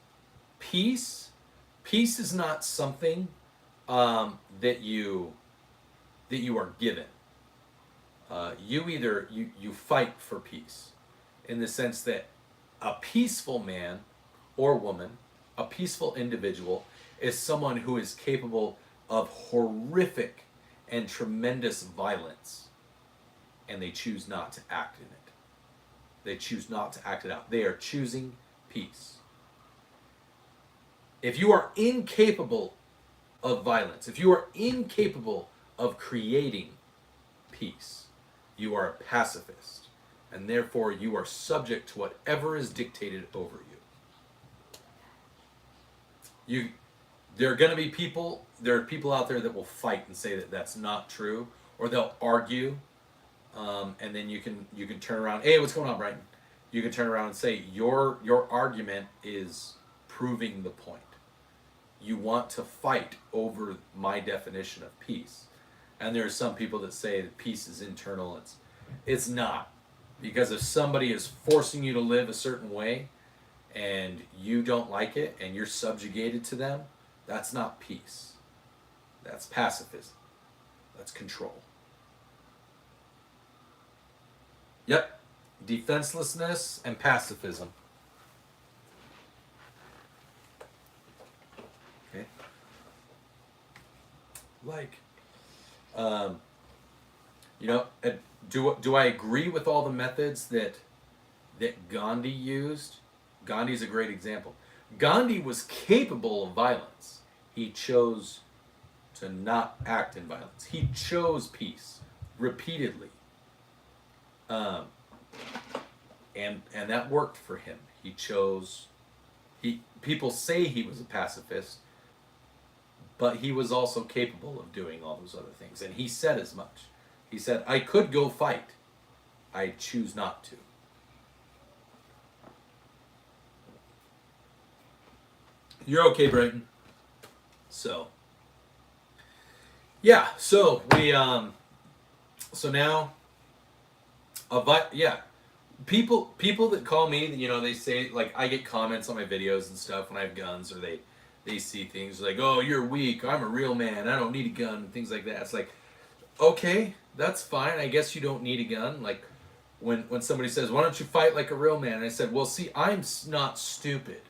peace. Peace is not something that you are given. You fight for peace, in the sense that a peaceful man or woman, a peaceful individual, is someone who is capable of horrific and tremendous violence, and they choose not to act in it. They choose not to act it out. They are choosing peace. If you are incapable of violence, if you are incapable of creating peace, you are a pacifist, and therefore you are subject to whatever is dictated over you. There are going to be people, there are people out there that will fight and say that that's not true, or they'll argue, and then you can turn around, "Hey, what's going on, Brighton?" You can turn around and say, your argument is proving the point. You want to fight over my definition of peace. And there are some people that say that peace is internal. It's not. Because if somebody is forcing you to live a certain way and you don't like it and you're subjugated to them, that's not peace. That's pacifism. That's control. Yep. Defenselessness and pacifism. Okay. Like, do I agree with all the methods that Gandhi used? Gandhi's a great example. Gandhi was capable of violence. He chose to not act in violence. He chose peace repeatedly. And that worked for him. People say he was a pacifist, but he was also capable of doing all those other things. And he said as much. He said, "I could go fight. I choose not to." You're okay, Brighton. So, yeah. So we so now, yeah. People that call me, they say, like, I get comments on my videos and stuff when I have guns, or they see things like, "Oh, you're weak. I'm a real man. I don't need a gun," and things like that. It's like, okay, that's fine. I guess you don't need a gun. Like, when somebody says, "Why don't you fight like a real man?" And I said, well, see, I'm not stupid.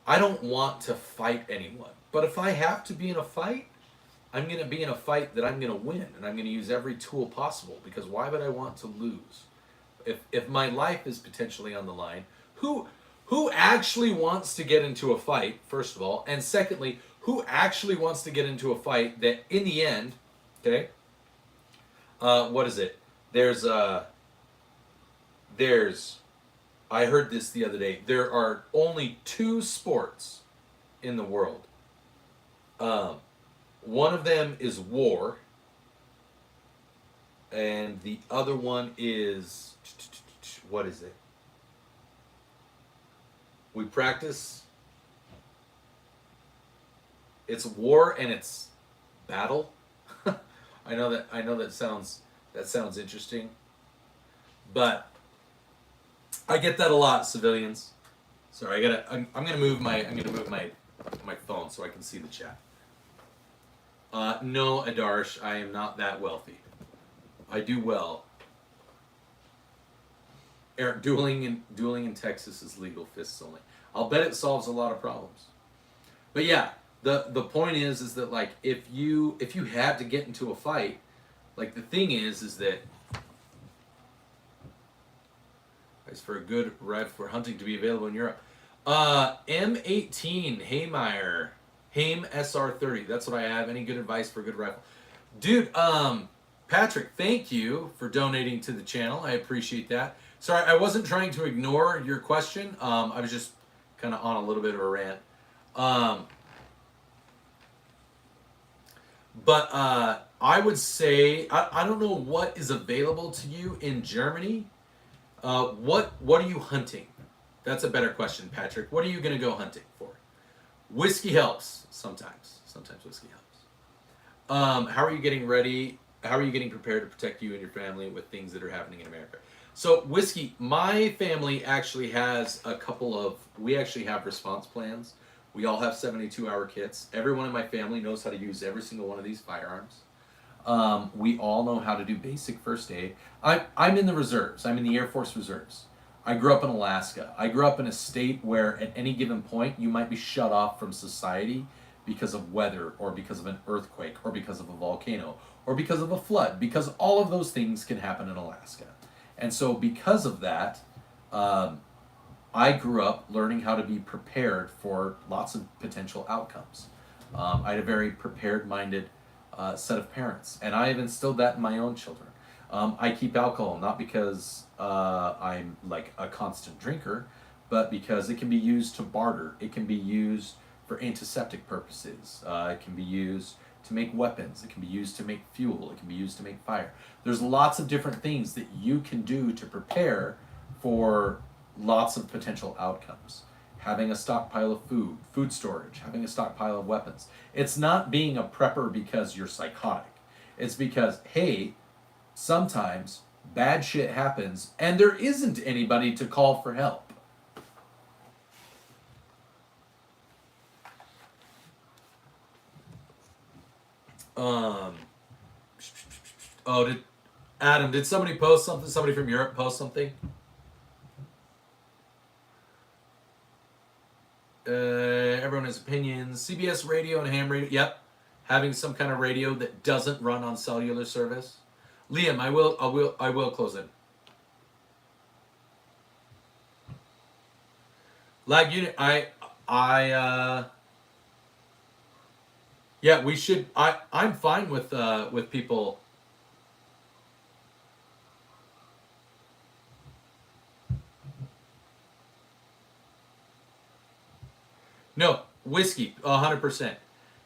I don't want to fight anyone. But if I have to be in a fight, I'm going to be in a fight that I'm going to win, and I'm going to use every tool possible, because why would I want to lose? If my life is potentially on the line, who actually wants to get into a fight, first of all, and secondly, who actually wants to get into a fight that in the end, okay, what is it? I heard this the other day. There are only 2 sports in the world. One of them is war, and the other one is, what is it? We practice. It's war and it's battle. I know that sounds interesting, but I get that a lot, civilians. Sorry, I'm gonna move my phone so I can see the chat. No, Adarsh, I am not that wealthy. I do well. Eric, dueling in Texas is legal, fists only. I'll bet it solves a lot of problems. But yeah, the point is that, like, if you had to get into a fight, like, the thing is that it's for a good rifle for hunting to be available in Europe. M18 Haymeyer, Haim SR30. That's what I have. Any good advice for a good rifle, dude? Patrick, thank you for donating to the channel. I appreciate that. Sorry, I wasn't trying to ignore your question. I was just kind of on a little bit of a rant. But I would say I don't know what is available to you in Germany. What are you hunting? That's a better question, Patrick. What are you gonna go hunting for? Whiskey helps sometimes. Sometimes whiskey helps. How are you getting ready? How are you getting prepared to protect you and your family with things that are happening in America? So whiskey, my family actually has a couple of. We actually have response plans. We all have 72-hour kits. Everyone in my family knows how to use every single one of these firearms. We all know how to do basic first aid. I'm in the reserves. I'm in the Air Force Reserves. I grew up in Alaska. I grew up in a state where at any given point you might be shut off from society because of weather or because of an earthquake or because of a volcano or because of a flood, because all of those things can happen in Alaska. And so because of that, um, I grew up learning how to be prepared for lots of potential outcomes. I had a very prepared minded set of parents, and I have instilled that in my own children. I keep alcohol not because I'm like a constant drinker, but because it can be used to barter. It can be used for antiseptic purposes. It can be used to make weapons. It can be used to make fuel. It can be used to make fire. There's lots of different things that you can do to prepare for lots of potential outcomes. Having a stockpile of food, food storage, having a stockpile of weapons. It's not being a prepper because you're psychotic. It's because, hey, sometimes bad shit happens and there isn't anybody to call for help. Um, did Adam, did somebody post something? Somebody from Europe post something? Everyone has opinions. CBS radio and ham radio. Yep, having some kind of radio that doesn't run on cellular service. Liam, I will close in. Lag unit. Yeah, we should. I'm fine with people. No, whiskey, 100%.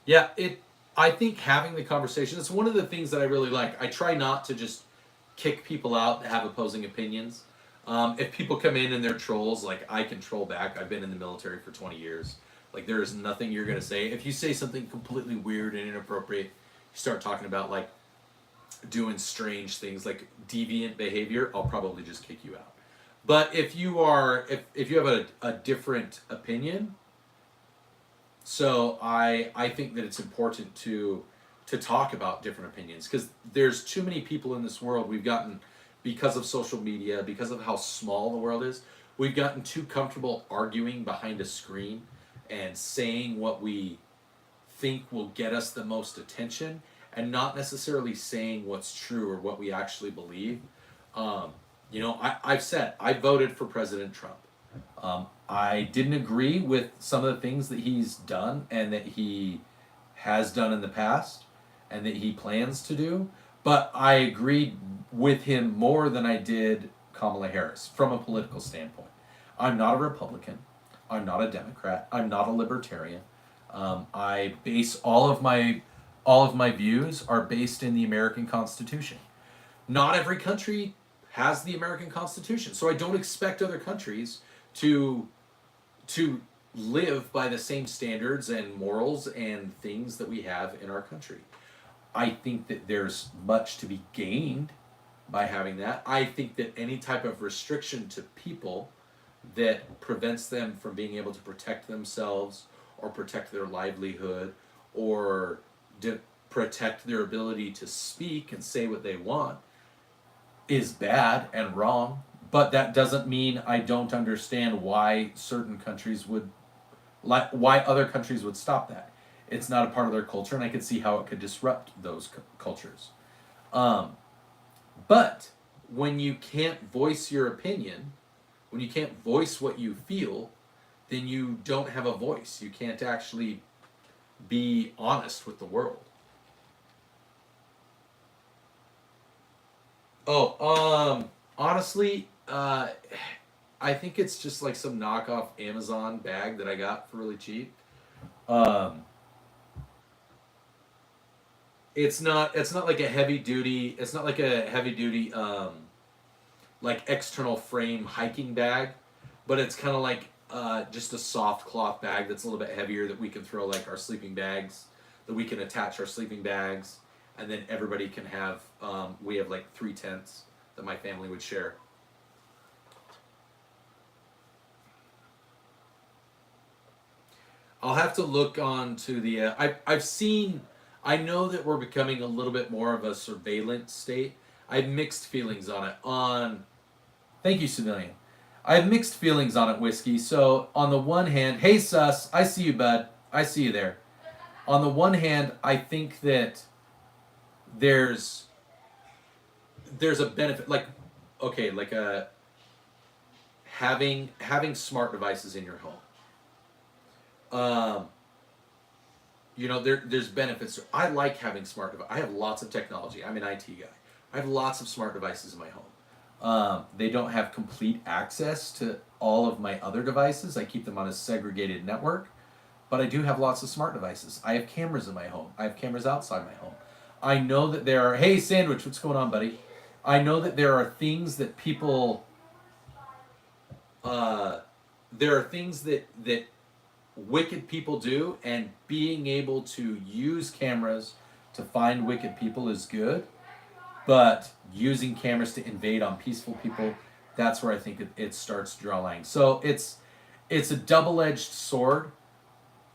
Yeah, it. I think having the conversation. It's one of the things that I really like. I try not to just kick people out that have opposing opinions. If people come in and they're trolls, like I can troll back. I've been in the military for 20 years. Like there is nothing you're gonna say. If you say something completely weird and inappropriate, you start talking about like doing strange things, like deviant behavior, I'll probably just kick you out. But if you have a different opinion, so I think that it's important to talk about different opinions because there's too many people in this world. We've gotten, because of social media, because of how small the world is, we've gotten too comfortable arguing behind a screen and saying what we think will get us the most attention and not necessarily saying what's true or what we actually believe. I've said I voted for President Trump. I didn't agree with some of the things that he's done and that he has done in the past and that he plans to do, but I agreed with him more than I did Kamala Harris from a political standpoint. I'm not a Republican. I'm not a Democrat. I'm not a libertarian. I base all of my views are based in the American Constitution. Not every country has the American Constitution, so I don't expect other countries to to live by the same standards and morals and things that we have in our country. I think that there's much to be gained by having that. I think that any type of restriction to people that prevents them from being able to protect themselves or protect their livelihood or protect their ability to speak and say what they want is bad and wrong. But that doesn't mean I don't understand why certain countries would, like, why other countries would stop that. It's not a part of their culture, and I could see how it could disrupt those cultures. Um, but when you can't voice your opinion, when you can't voice what you feel, then you don't have a voice. You can't actually be honest with the world. Honestly, I think it's just like some knockoff Amazon bag that I got for really cheap. Um, it's not like a heavy duty. It's not like a heavy duty like external frame hiking bag, but it's kind of like just a soft cloth bag that's a little bit heavier that we can throw like our sleeping bags, that we can attach our sleeping bags, and then everybody can have. We have like 3 tents that my family would share. I'll have to look on to the. I've seen. I know that we're becoming a little bit more of a surveillance state. I have mixed feelings on it. Thank you, civilian. I have mixed feelings on it, Whiskey. So on the one hand, hey Sus, I see you, bud. I see you there. On the one hand, I think that there's a benefit, like okay, like a having smart devices in your home. You know, there's benefits. I like having smart devices. I have lots of technology. I'm an IT guy. I have lots of smart devices in my home. They don't have complete access to all of my other devices. I keep them on a segregated network, but I do have lots of smart devices. I have cameras in my home. I have cameras outside my home. I know that there are, hey Sandwich, what's going on, buddy? I know that there are things that people, there are things that wicked people do, and being able to use cameras to find wicked people is good, but using cameras to invade on peaceful people, that's where I think it starts to draw lines. So it's a double-edged sword.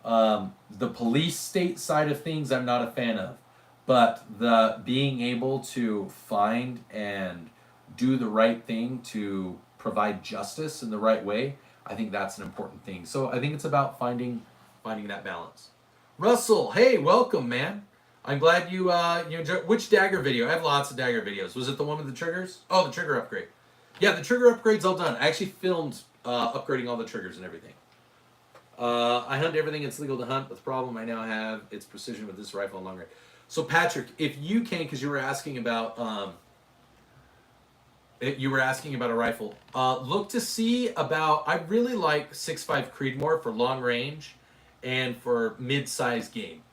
The police state side of things I'm not a fan of, but the being able to find and do the right thing to provide justice in the right way, I think that's an important thing. So I think it's about finding that balance. Russell, hey, welcome, man. I'm glad you enjoyed. Which dagger video? I have lots of dagger videos. Was it the one with the triggers? Oh, the trigger upgrade. Yeah, the trigger upgrade's all done. I actually filmed upgrading all the triggers and everything. I hunt everything it's legal to hunt, but the problem I now have, it's precision with this rifle and long range. So Patrick, if you can, because you were asking about a rifle. Look to see about. I really like 6.5 Creedmoor for long range, and for mid-sized game.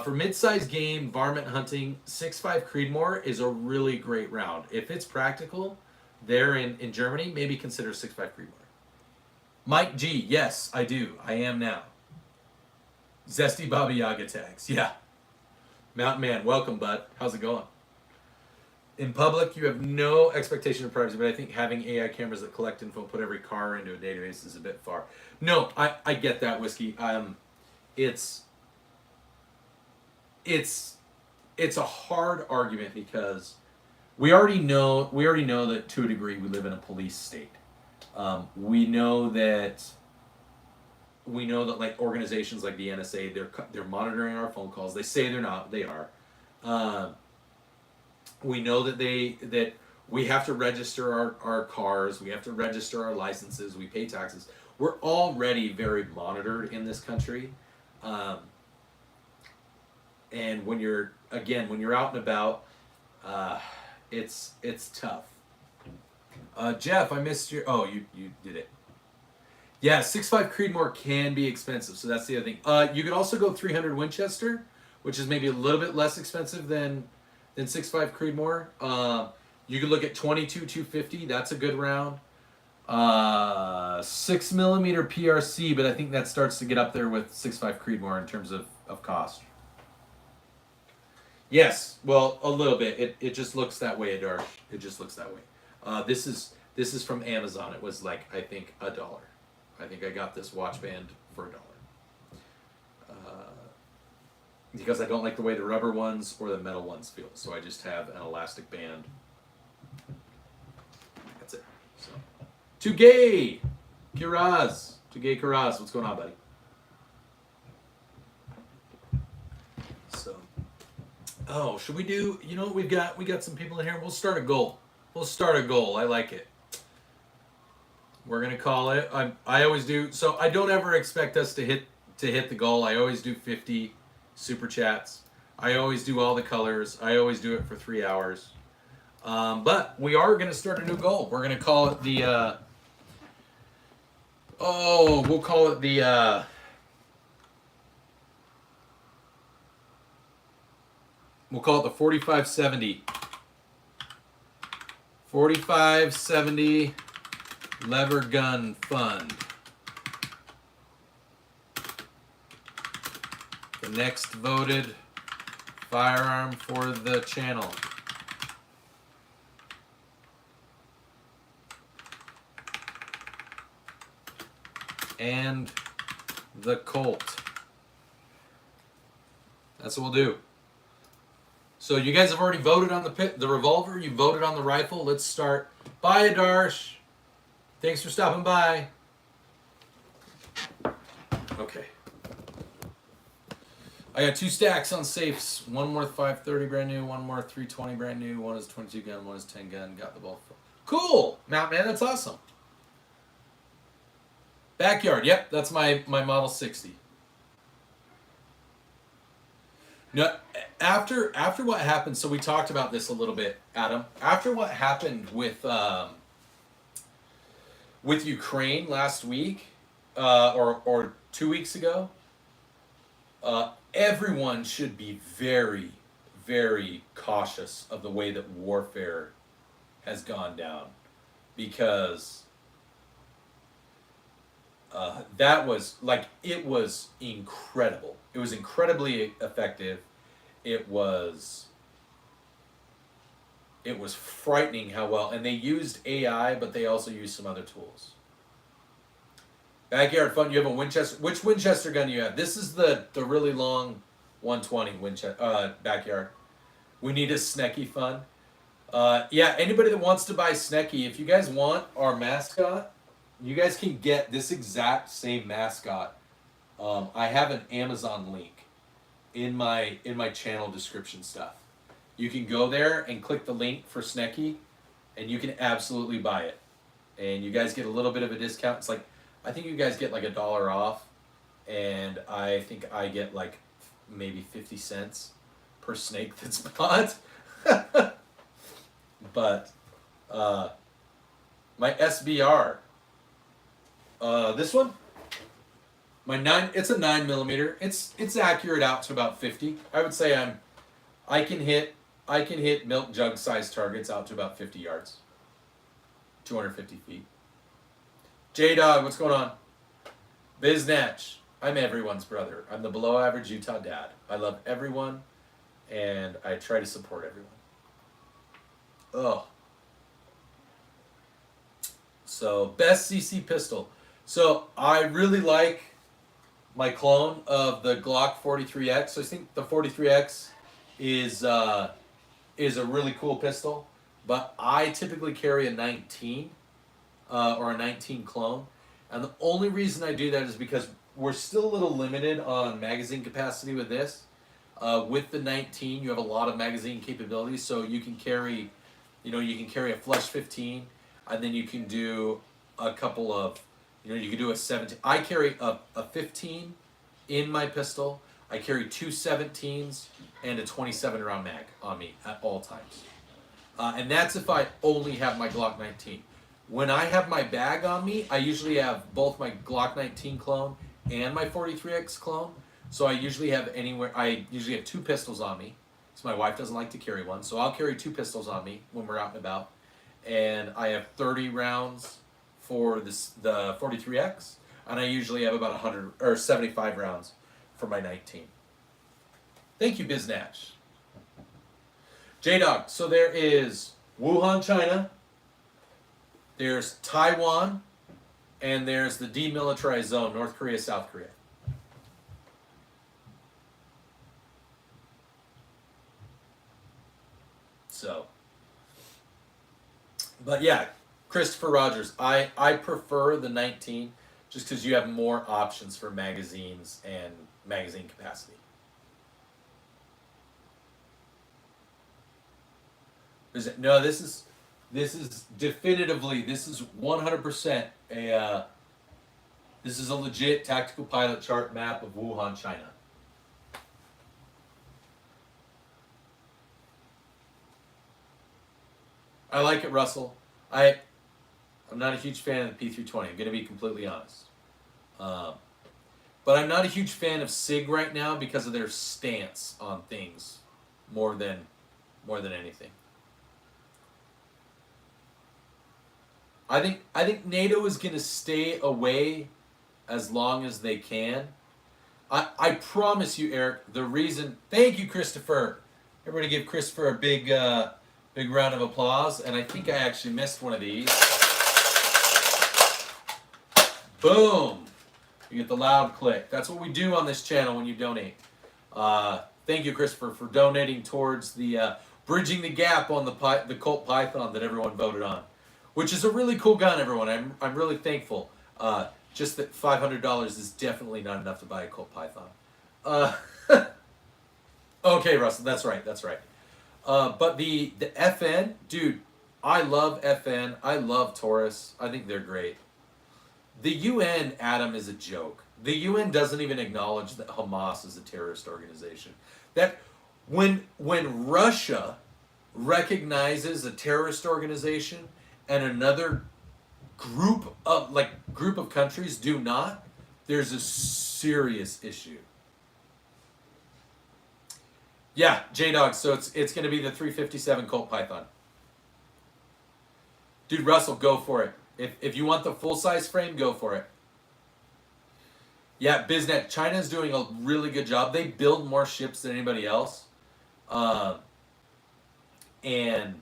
For mid-sized game, varmint hunting, 6.5 Creedmoor is a really great round. If it's practical, there in Germany, maybe consider 6.5 Creedmoor. Mike G, yes, I do. I am now. Zesty Baba Yaga tags, yeah. Mountain Man, welcome, bud. How's it going? In public, you have no expectation of privacy, but I think having AI cameras that collect info and put every car into a database is a bit far. No, I get that, Whiskey. It's a hard argument because we already know that to a degree we live in a police state. We know that like organizations like the NSA, they're monitoring our phone calls. They say they're not, they are. We know that we have to register our cars, we have to register our licenses, we pay taxes. We're already very monitored in this country. And when you're out and about, it's tough. Jeff, I missed your. Oh, you did it. Yeah, 6.5 Creedmoor can be expensive, so that's the other thing. You could also go 300 Winchester, which is maybe a little bit less expensive than 6.5 Creedmoor. You could look at 22 250. That's a good round. 6mm PRC, but I think that starts to get up there with 6.5 Creedmoor in terms of cost. Yes, well, a little bit. It just looks that way, Adarsh. It just looks that way. This is from Amazon. It was like, I think, $1. I think I got this watch band for $1. Because I don't like the way the rubber ones or the metal ones feel, so I just have an elastic band. That's it. So, Tugay Kiraz, what's going on, buddy? So, oh, should we do? You know what we got some people in here. We'll start a goal. I like it. We're gonna call it. I always do. So I don't ever expect us to hit the goal. I always do 50 super chats. I always do all the colors. I always do it for 3 hours. But we are gonna start a new goal. We're gonna call it the. We'll call it the. We'll call it the 4570. 4570 Lever Gun Fund. The next voted firearm for the channel. And the Colt. That's what we'll do. So you guys have already voted on the revolver. You voted on the rifle. Let's start. Bye, Darsh. Thanks for stopping by. Okay. I got 2 stacks on safes. One worth 530 brand new. One worth 320 brand new. One is 22 gun. One is 10 gun. Got the ball. Cool, Matt, man. That's awesome. Backyard. Yep, that's my Model 60. No, after what happened, so we talked about this a little bit, Adam. After what happened with Ukraine last week, or 2 weeks ago, everyone should be very, very cautious of the way that warfare has gone down, because that was it was incredible. It was incredibly effective. It was frightening how well, and they used AI, but they also used some other tools. Backyard fun. You have a Winchester. Which Winchester gun do you have? This is the really long 120 Winchester backyard. We need a Snecky fun. Yeah, anybody that wants to buy Snecky, if you guys want our mascot, you guys can get this exact same mascot. I have an Amazon link in my channel description stuff. You can go there and click the link for Snecky, and you can absolutely buy it. And you guys get a little bit of a discount. It's like, I think you guys get like $1 off, and I think I get like maybe 50 cents per snake that's bought. But my SBR, this one, it's a 9mm. It's accurate out to about 50. I would say I can hit milk jug size targets out to about 50 yards, 250 feet. J-Dog, what's going on? Biznatch, I'm everyone's brother. I'm the below average Utah dad. I love everyone, and I try to support everyone. Oh. So, best CC pistol. So, I really like my clone of the Glock 43X. So, I think the 43X is a really cool pistol, but I typically carry a 19 or a 19 clone, and the only reason I do that is because we're still a little limited on magazine capacity with this. With the 19, you have a lot of magazine capabilities, so you can carry, you can carry a flush 15, and then you can do a couple of, you can do a 17. I carry a 15 in my pistol. I carry 2 17s and a 27 round mag on me at all times. And that's if I only have my Glock 19. When I have my bag on me, I usually have both my Glock 19 clone and my 43X clone. So I usually have 2 pistols on me. So my wife doesn't like to carry one. So I'll carry 2 pistols on me when we're out and about. And I have 30 rounds for the 43X. And I usually have about 100 or 75 rounds for my 19. Thank you, Biznatch. J-Dog, so there is Wuhan, China. There's Taiwan, and there's the demilitarized zone, North Korea, South Korea. So, but yeah, Christopher Rogers, I prefer the 19 just because you have more options for magazines and magazine capacity. No, this is definitively, this is 100% this is a legit tactical pilot chart map of Wuhan, China. I like it, Russell. I'm not a huge fan of the P320. I'm going to be completely honest. But I'm not a huge fan of SIG right now because of their stance on things. more than anything. I think NATO is going to stay away as long as they can. I promise you, Eric, the reason... Thank you, Christopher. Everybody give Christopher a big round of applause. And I think I actually missed one of these. Boom. You get the loud click. That's what we do on this channel when you donate. Thank you, Christopher, for donating towards the Bridging the Gap on the Colt Python that everyone voted on. Which is a really cool gun, everyone. I'm really thankful. Just that $500 is definitely not enough to buy a Colt Python. Okay, Russell, that's right. But the FN, dude, I love FN. I love Taurus. I think they're great. The UN, Adam, is a joke. The UN doesn't even acknowledge that Hamas is a terrorist organization. That when Russia recognizes a terrorist organization and another group of countries do not, there's a serious issue. Yeah, J-Dog, so it's going to be the 357 Colt Python. Dude, Russell, go for it. If you want the full-size frame, go for it. Yeah, BizNet, China's doing a really good job. They build more ships than anybody else. And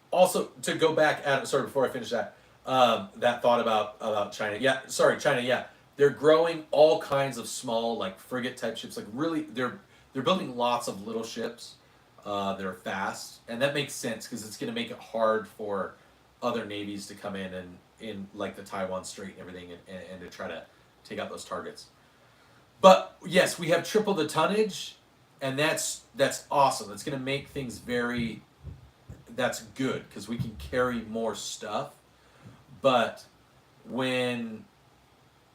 also, to go back at, sorry, before I finish that, that thought about China. Yeah, sorry, China, yeah. They're growing all kinds of small, like, frigate-type ships. Like, really, they're building lots of little ships that are fast. And that makes sense, because it's going to make it hard for other navies to come in like, the Taiwan Strait and everything, and to try to take out those targets. But, yes, we have triple the tonnage, and that's awesome. That's going to make things very... That's good, because we can carry more stuff. But when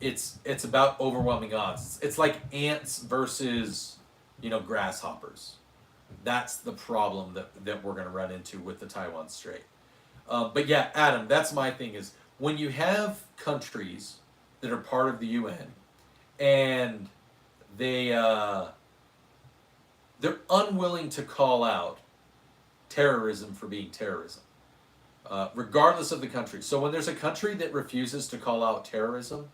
it's about overwhelming odds, it's like ants versus, grasshoppers. That's the problem that we're going to run into with the Taiwan Strait. But yeah, Adam, that's my thing is when you have countries that are part of the UN and they're unwilling to call out terrorism for being terrorism, regardless of the country. So when there's a country that refuses to call out terrorism,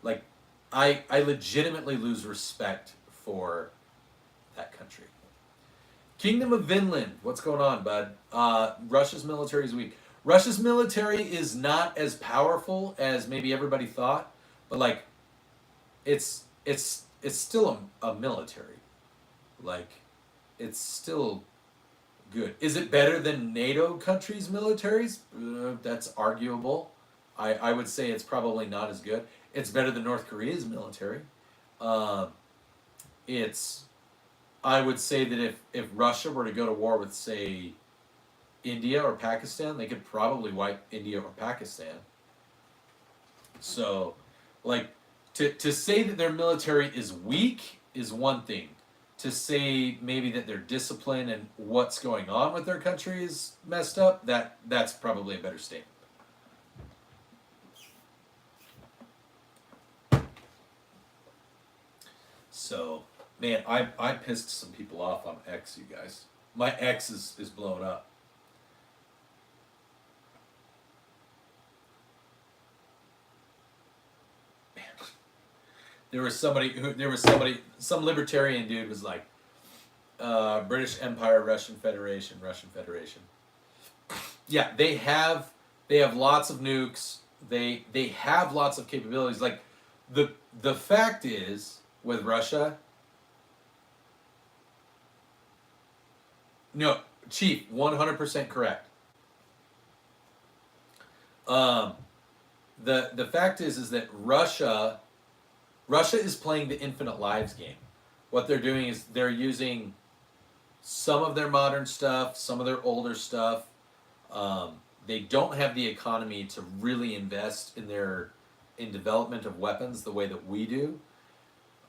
like I legitimately lose respect for that country. Kingdom of Vinland, what's going on, bud? Russia's military is weak. Russia's military is not as powerful as maybe everybody thought, but like it's still a military. Like it's still good. Is it better than NATO countries' militaries? That's arguable. I would say it's probably not as good. It's better than North Korea's military. I would say that if Russia were to go to war with, say, India or Pakistan, they could probably wipe India or Pakistan. So, like, to say that their military is weak is one thing. To say maybe that their discipline and what's going on with their country is messed up, that's probably a better statement. So, man, I pissed some people off on X, you guys. My X is blown up. Man. Some libertarian dude was like, British Empire, Russian Federation. Yeah, they have lots of nukes. They have lots of capabilities. Like, the fact is, with Russia, no, Chief, 100% correct. The fact is that Russia is playing the infinite lives game. What they're doing is they're using some of their modern stuff, some of their older stuff. They don't have the economy to really invest in development of weapons the way that we do.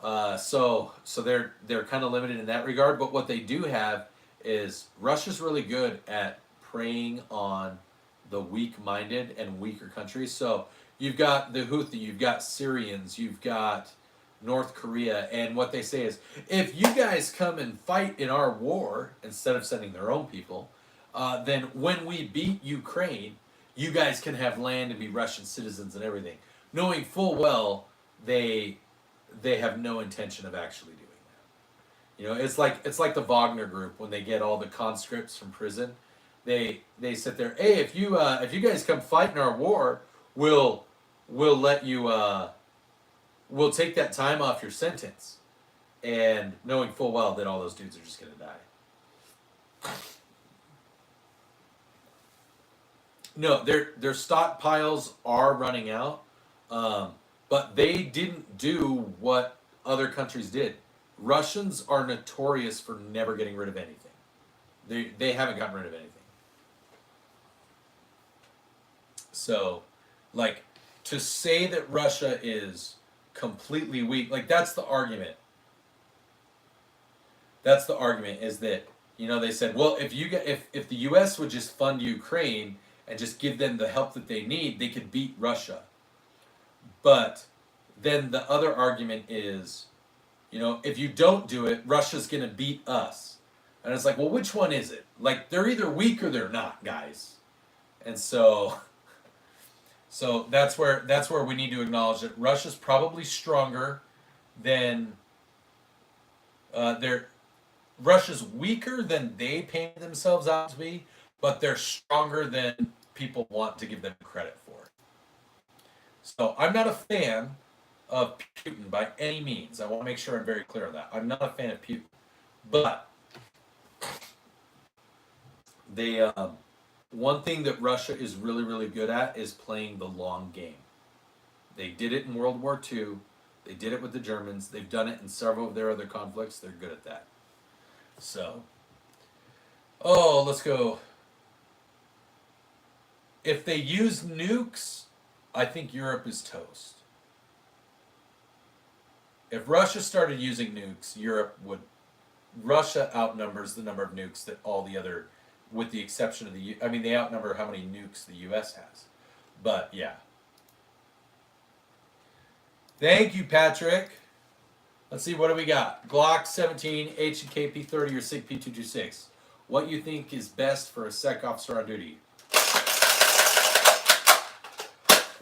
So they're kind of limited in that regard. But what they do have is Russia's really good at preying on the weak-minded and weaker countries. So you've got the Houthi, you've got Syrians, you've got North Korea, and what they say is, if you guys come and fight in our war instead of sending their own people, then when we beat Ukraine, you guys can have land and be Russian citizens and everything, knowing full well they have no intention of actually doing that. You know, it's like the Wagner Group when they get all the conscripts from prison. They sit there, hey, if you guys come fight in our war, we'll let you we'll take that time off your sentence, and knowing full well that all those dudes are just gonna die. No, their stockpiles are running out, but they didn't do what other countries did. Russians are notorious for never getting rid of anything. They haven't gotten rid of anything. So, like, to say that Russia is completely weak, like, that's the argument. That's the argument, is that, you know, they said, well, if the U.S. would just fund Ukraine and just give them the help that they need, they could beat Russia. But then the other argument is, you know, if you don't do it, Russia's going to beat us. And it's like, well, which one is it? Like, they're either weak or they're not, guys. And so that's where we need to acknowledge that Russia's probably stronger than Russia's weaker than they paint themselves out to be, but they're stronger than people want to give them credit for. So I'm not a fan of Putin by any means. I want to make sure I'm very clear on that. I'm not a fan of Putin. But they one thing that Russia is really, really good at is playing the long game. They did it in World War II. They did it with the Germans. They've done it in several of their other conflicts. They're good at that. So, let's go. If they use nukes, I think Europe is toast. If Russia started using nukes, Europe would. Russia outnumbers the number of nukes that all the other, with the exception of the, I mean, they outnumber how many nukes the U.S. has. But, yeah. Thank you, Patrick. Let's see, what do we got? Glock 17, H&K P30, or SIG P226. What you think is best for a SEC officer on duty?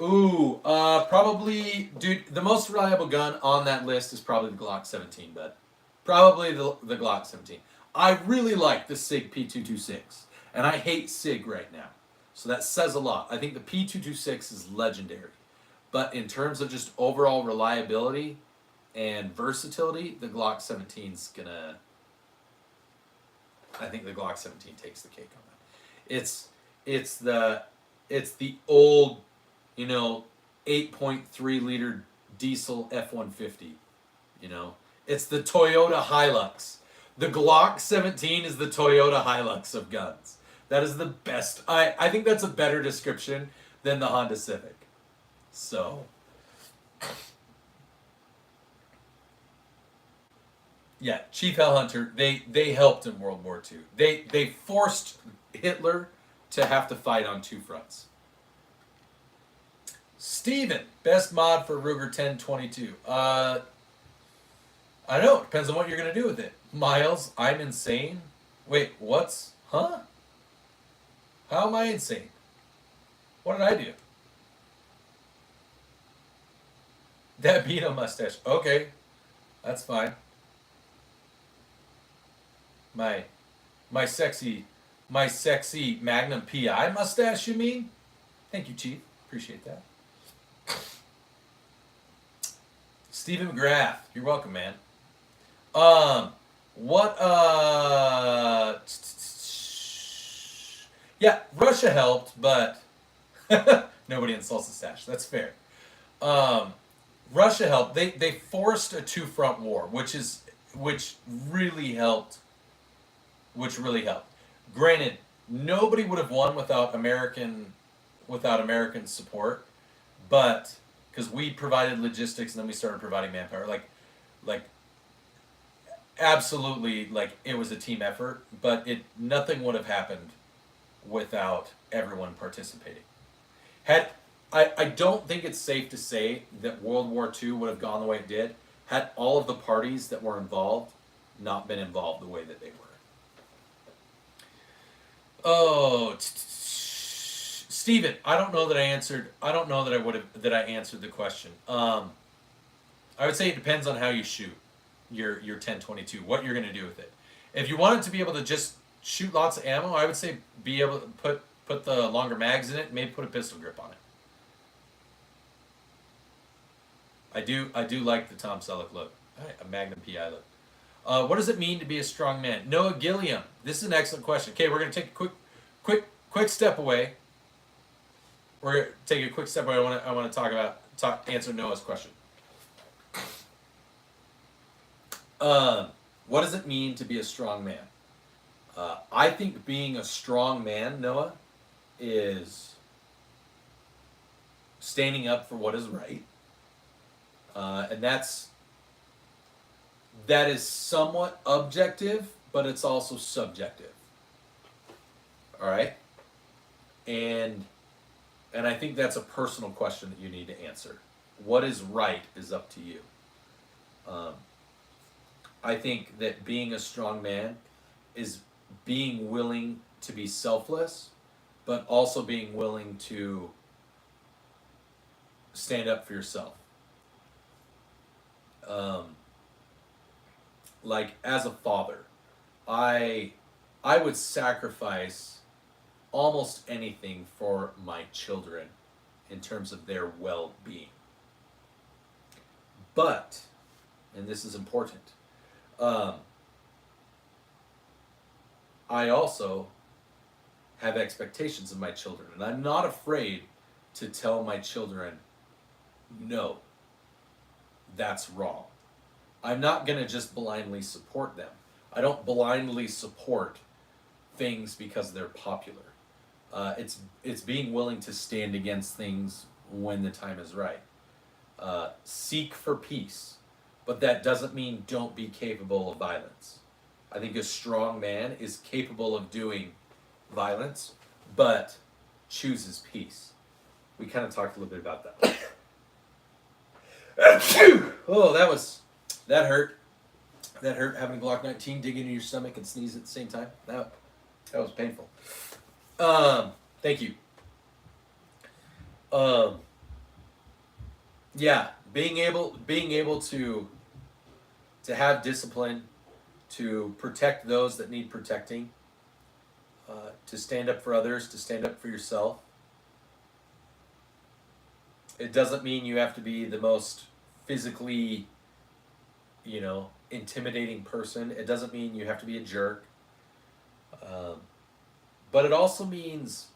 Ooh, probably, dude, the most reliable gun on that list is probably the Glock 17, but probably the Glock 17. I really like the SIG P226, and I hate SIG right now, so that says a lot. I think the P226 is legendary, but in terms of just overall reliability and versatility, the Glock 17's gonna, I think the Glock 17 takes the cake on that. It's the old, you know, 8.3 liter diesel F-150, you know. It's the Toyota Hilux. The Glock 17 is the Toyota Hilux of guns. That is the best. I think that's a better description than the Honda Civic. So, yeah, Chief Hell Hunter, they helped in World War II. They forced Hitler to have to fight on two fronts. Steven, best mod for Ruger 1022. I don't know. Depends on what you're going to do with it. Miles, I'm insane. Wait, what's... Huh? How am I insane? What did I do? That Beano mustache. Okay. That's fine. My sexy Magnum PI mustache, you mean? Thank you, Chief. Appreciate that. Stephen McGrath, you're welcome, man. Yeah, Russia helped, but nobody insults the stash. That's fair. Russia helped. They forced a two-front war, which really helped. Granted, nobody would have won without American support, but because we provided logistics and then we started providing manpower, like absolutely, like it was a team effort, but nothing would have happened without everyone participating. I don't think it's safe to say that World War II would have gone the way it did had all of the parties that were involved not been involved the way that they were. Oh, Steven, I don't know that I answered. I don't know that I answered the question. I would say it depends on how you shoot your 10-22, what you're going to do with it. If you wanted to be able to just shoot lots of ammo, I would say be able to put the longer mags in it, and maybe put a pistol grip on it. I do like the Tom Selleck look, a Magnum PI look. What does it mean to be a strong man? Noah Gilliam, this is an excellent question. Okay, we're going to take a quick step away. We're going to take a quick step away. I want to answer Noah's question. What does it mean to be a strong man? I think being a strong man, Noah, is standing up for what is right. And that is somewhat objective, but it's also subjective. All right? And I think that's a personal question that you need to answer. What is right is up to you. I think that being a strong man is being willing to be selfless, but also being willing to stand up for yourself. Like as a father, I would sacrifice almost anything for my children in terms of their well-being. But, and this is important, I also have expectations of my children, and I'm not afraid to tell my children, no, that's wrong. I'm not going to just blindly support them. I don't blindly support things because they're popular. It's being willing to stand against things when the time is right. Seek for peace, but that doesn't mean don't be capable of violence. I think a strong man is capable of doing violence, but chooses peace. We kind of talked a little bit about that. Oh, that hurt. That hurt, having a Glock 19 dig into your stomach and sneeze at the same time. That was painful. Thank you. Yeah, being able to have discipline, to protect those that need protecting, to stand up for others, to stand up for yourself. It doesn't mean you have to be the most physically, intimidating person. It doesn't mean you have to be a jerk. But it also means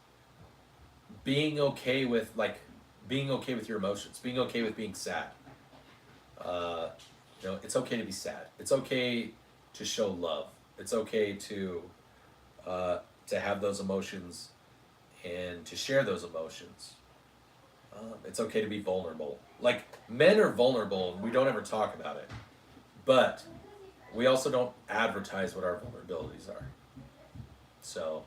being okay with your emotions, being okay with being sad. It's okay to be sad. It's okay to show love. It's okay to have those emotions and to share those emotions. It's okay to be vulnerable. Like, men are vulnerable and we don't ever talk about it. But we also don't advertise what our vulnerabilities are. So,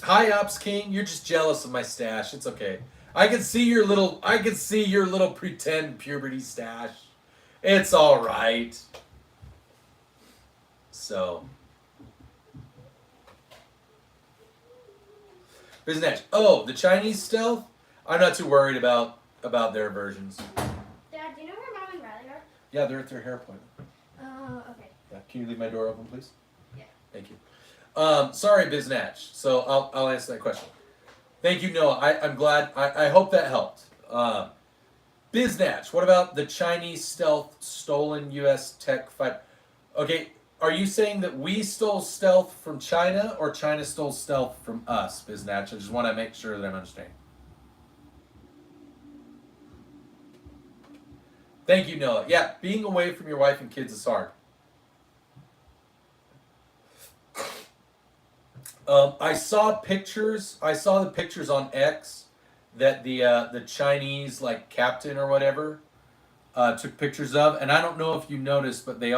hi Ops King, you're just jealous of my stash. It's okay. I can see your little pretend puberty stash. It's all right. So, Business. Oh, the Chinese stealth? I'm not too worried about their versions. Dad, do you know where Mom and Riley are? Yeah, they're at their hair appointment. Oh, okay. Yeah. Can you leave my door open, please? Yeah. Thank you. Sorry, Biznatch. So I'll answer that question. Thank you, Noah. I'm glad. I hope that helped. Biznatch, what about the Chinese stealth stolen U.S. tech fight? Okay, are you saying that we stole stealth from China or China stole stealth from us, Biznatch? I just want to make sure that I'm understanding. Thank you, Noah. Yeah, being away from your wife and kids is hard. I saw the pictures on X that the Chinese captain or whatever took pictures of, and I don't know if you noticed, but we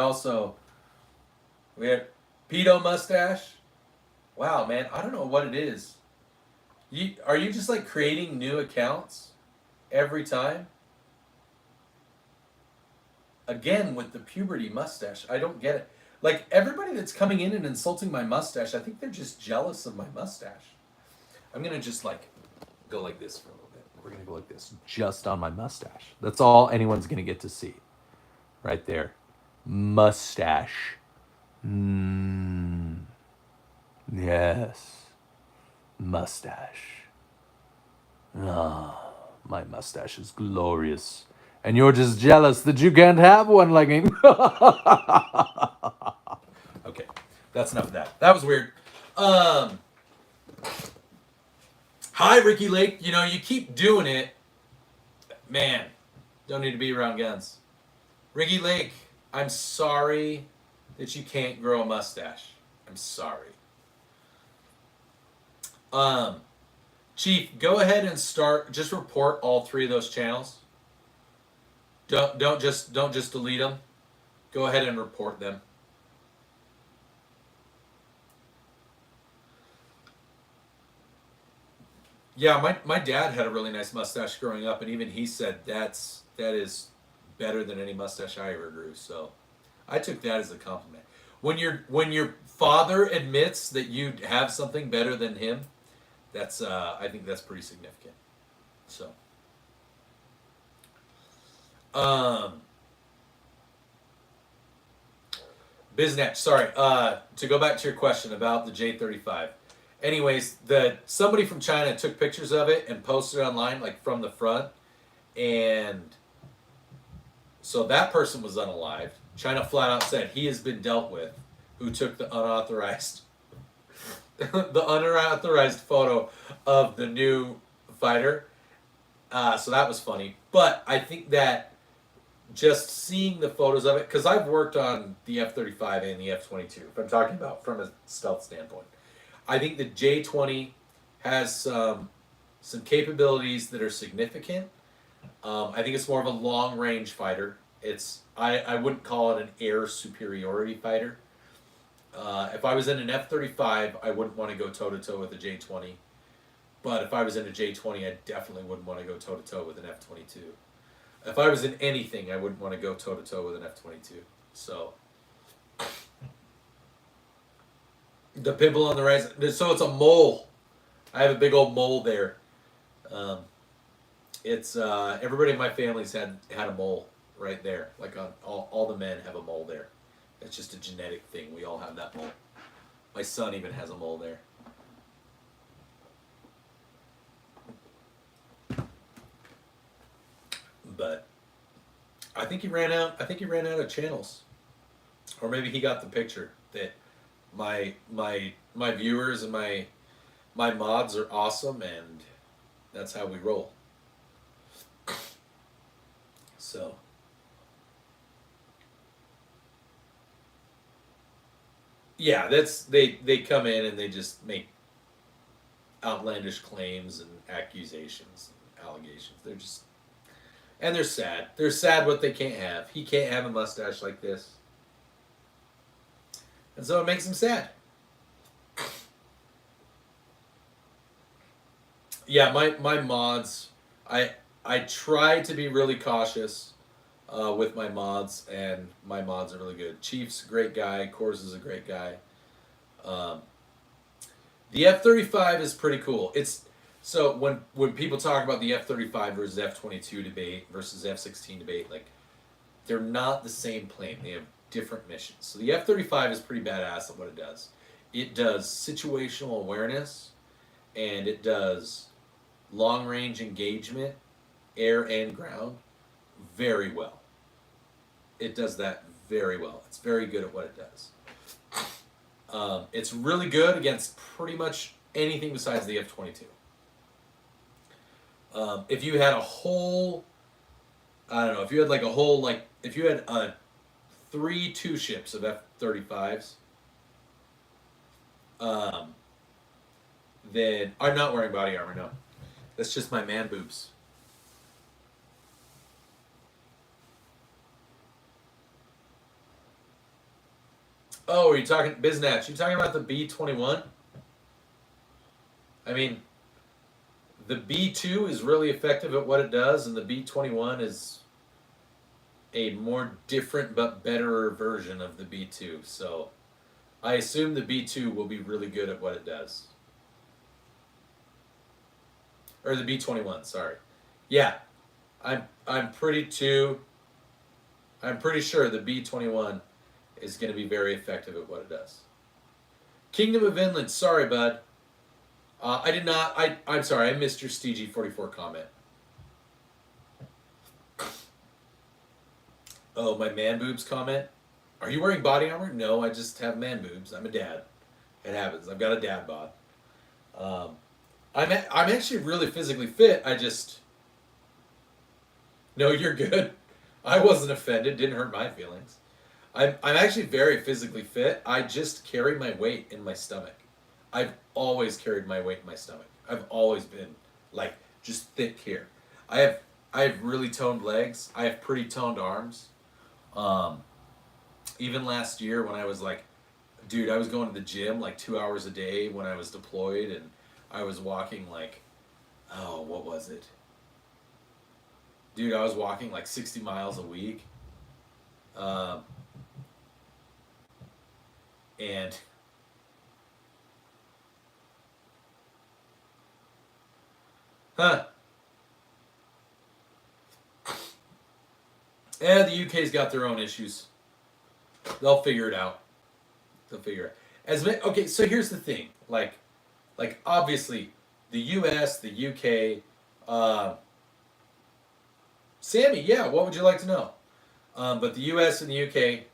had pedo mustache. Wow, man, I don't know what it is. Are you just creating new accounts every time? again, with the puberty mustache, I don't get it. Like, everybody that's coming in and insulting my mustache, I think they're just jealous of my mustache. I'm going to just, like, go like this for a little bit. We're going to go like this, just on my mustache. That's all anyone's going to get to see. Right there. Mustache. Yes. Mustache. Ah, my mustache is glorious. And you're just jealous that you can't have one like me. Okay, that's enough of that. That was weird. Hi, Ricky Lake. You know, you keep doing it. Man, don't need to be around guns. Ricky Lake, I'm sorry that you can't grow a mustache. I'm sorry. Chief, go ahead and start. Just report all 3 of those channels. Don't just delete them. Go ahead and report them. Yeah, my dad had a really nice mustache growing up, and even he said that is better than any mustache I ever grew. So I took that as a compliment. When your father admits that you have something better than him, that's I think that's pretty significant. So Biznatch, sorry. To go back to your question about the J35. Anyways, somebody from China took pictures of it and posted it online, like from the front, and so that person was unalived. China flat out said he has been dealt with, who took the unauthorized photo of the new fighter. So that was funny. But I think that just seeing the photos of it, because I've worked on the F-35 and the F-22, if I'm talking about from a stealth standpoint, I think the J-20 has some capabilities that are significant. I think it's more of a long-range fighter. I wouldn't call it an air superiority fighter. If I was in an F-35, I wouldn't want to go toe-to-toe with a J-20. But if I was in a J-20, I definitely wouldn't want to go toe-to-toe with an F-22. If I was in anything, I wouldn't want to go toe-to-toe with an F-22. So the pimple on the right, so it's a mole. I have a big old mole there. It's everybody in my family's had a mole right there. Like all the men have a mole there. It's just a genetic thing. We all have that mole. My son even has a mole there. But I think he ran out of channels, or maybe he got the picture that my viewers and my mods are awesome, and that's how we roll. So yeah, they come in and they just make outlandish claims and accusations and allegations. They're sad. They're sad what they can't have. He can't have a mustache like this. And so it makes him sad. Yeah, my mods, I try to be really cautious with my mods, and my mods are really good. Chief's a great guy. Kors is a great guy. The F-35 is pretty cool. So when people talk about the F-35 versus F-22 debate versus F-16 debate, like, they're not the same plane. They have different missions. So the F-35 is pretty badass at what it does. It does situational awareness, and it does long-range engagement, air and ground, very well. It does that very well. It's very good at what it does. It's really good against pretty much anything besides the F-22. If you had a whole, I don't know, if you had 3 2-ships of F-35s, then I'm not wearing body armor, no. That's just my man boobs. Oh, are you talking, Biznatch, you talking about the B-21? I mean, the B-2 is really effective at what it does, and the B-21 is a more different but better version of the B2. So I assume the B2 will be really good at what it does. Or the B21, sorry. Yeah, I'm pretty sure the B21 is going to be very effective at what it does. Kingdom of Inland, sorry, bud. I'm sorry, I missed your STG44 comment. Oh, my man boobs comment? Are you wearing body armor? No, I just have man boobs. I'm a dad. It happens. I've got a dad bod. I'm actually really physically fit. I just... No, you're good. I wasn't offended. Didn't hurt my feelings. I'm actually very physically fit. I just carry my weight in my stomach. I've always carried my weight in my stomach. I've always been like just thick here. I have really toned legs. I have pretty toned arms. Even last year when I was like, dude, I was going to the gym like 2 hours a day when I was deployed, and I was walking like, oh, what was it? Dude, I was walking like 60 miles a week. And yeah, the UK's got their own issues. They'll figure it out. Okay, so here's the thing. Like obviously, the US, the UK, Sammy, yeah, what would you like to know? But the US and the UK,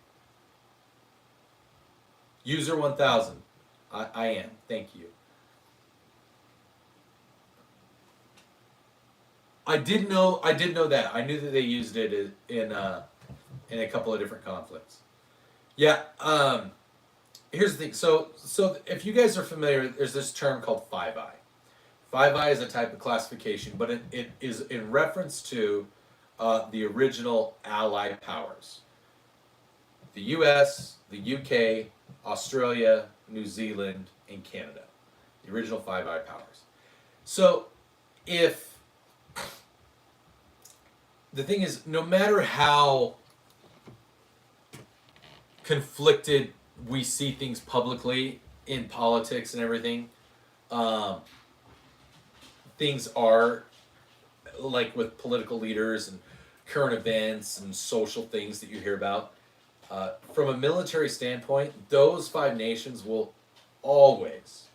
user 1000. I am. Thank you. I did know that. I knew that they used it in a couple of different conflicts. Yeah. Here's the thing. So if you guys are familiar, there's this term called 5i. 5i is a type of classification, but it is in reference to the original Allied powers. The US, the UK, Australia, New Zealand, and Canada. The original 5i powers. So if... The thing is, no matter how conflicted we see things publicly in politics and everything, things are, like with political leaders and current events and social things that you hear about, from a military standpoint, those 5 nations will always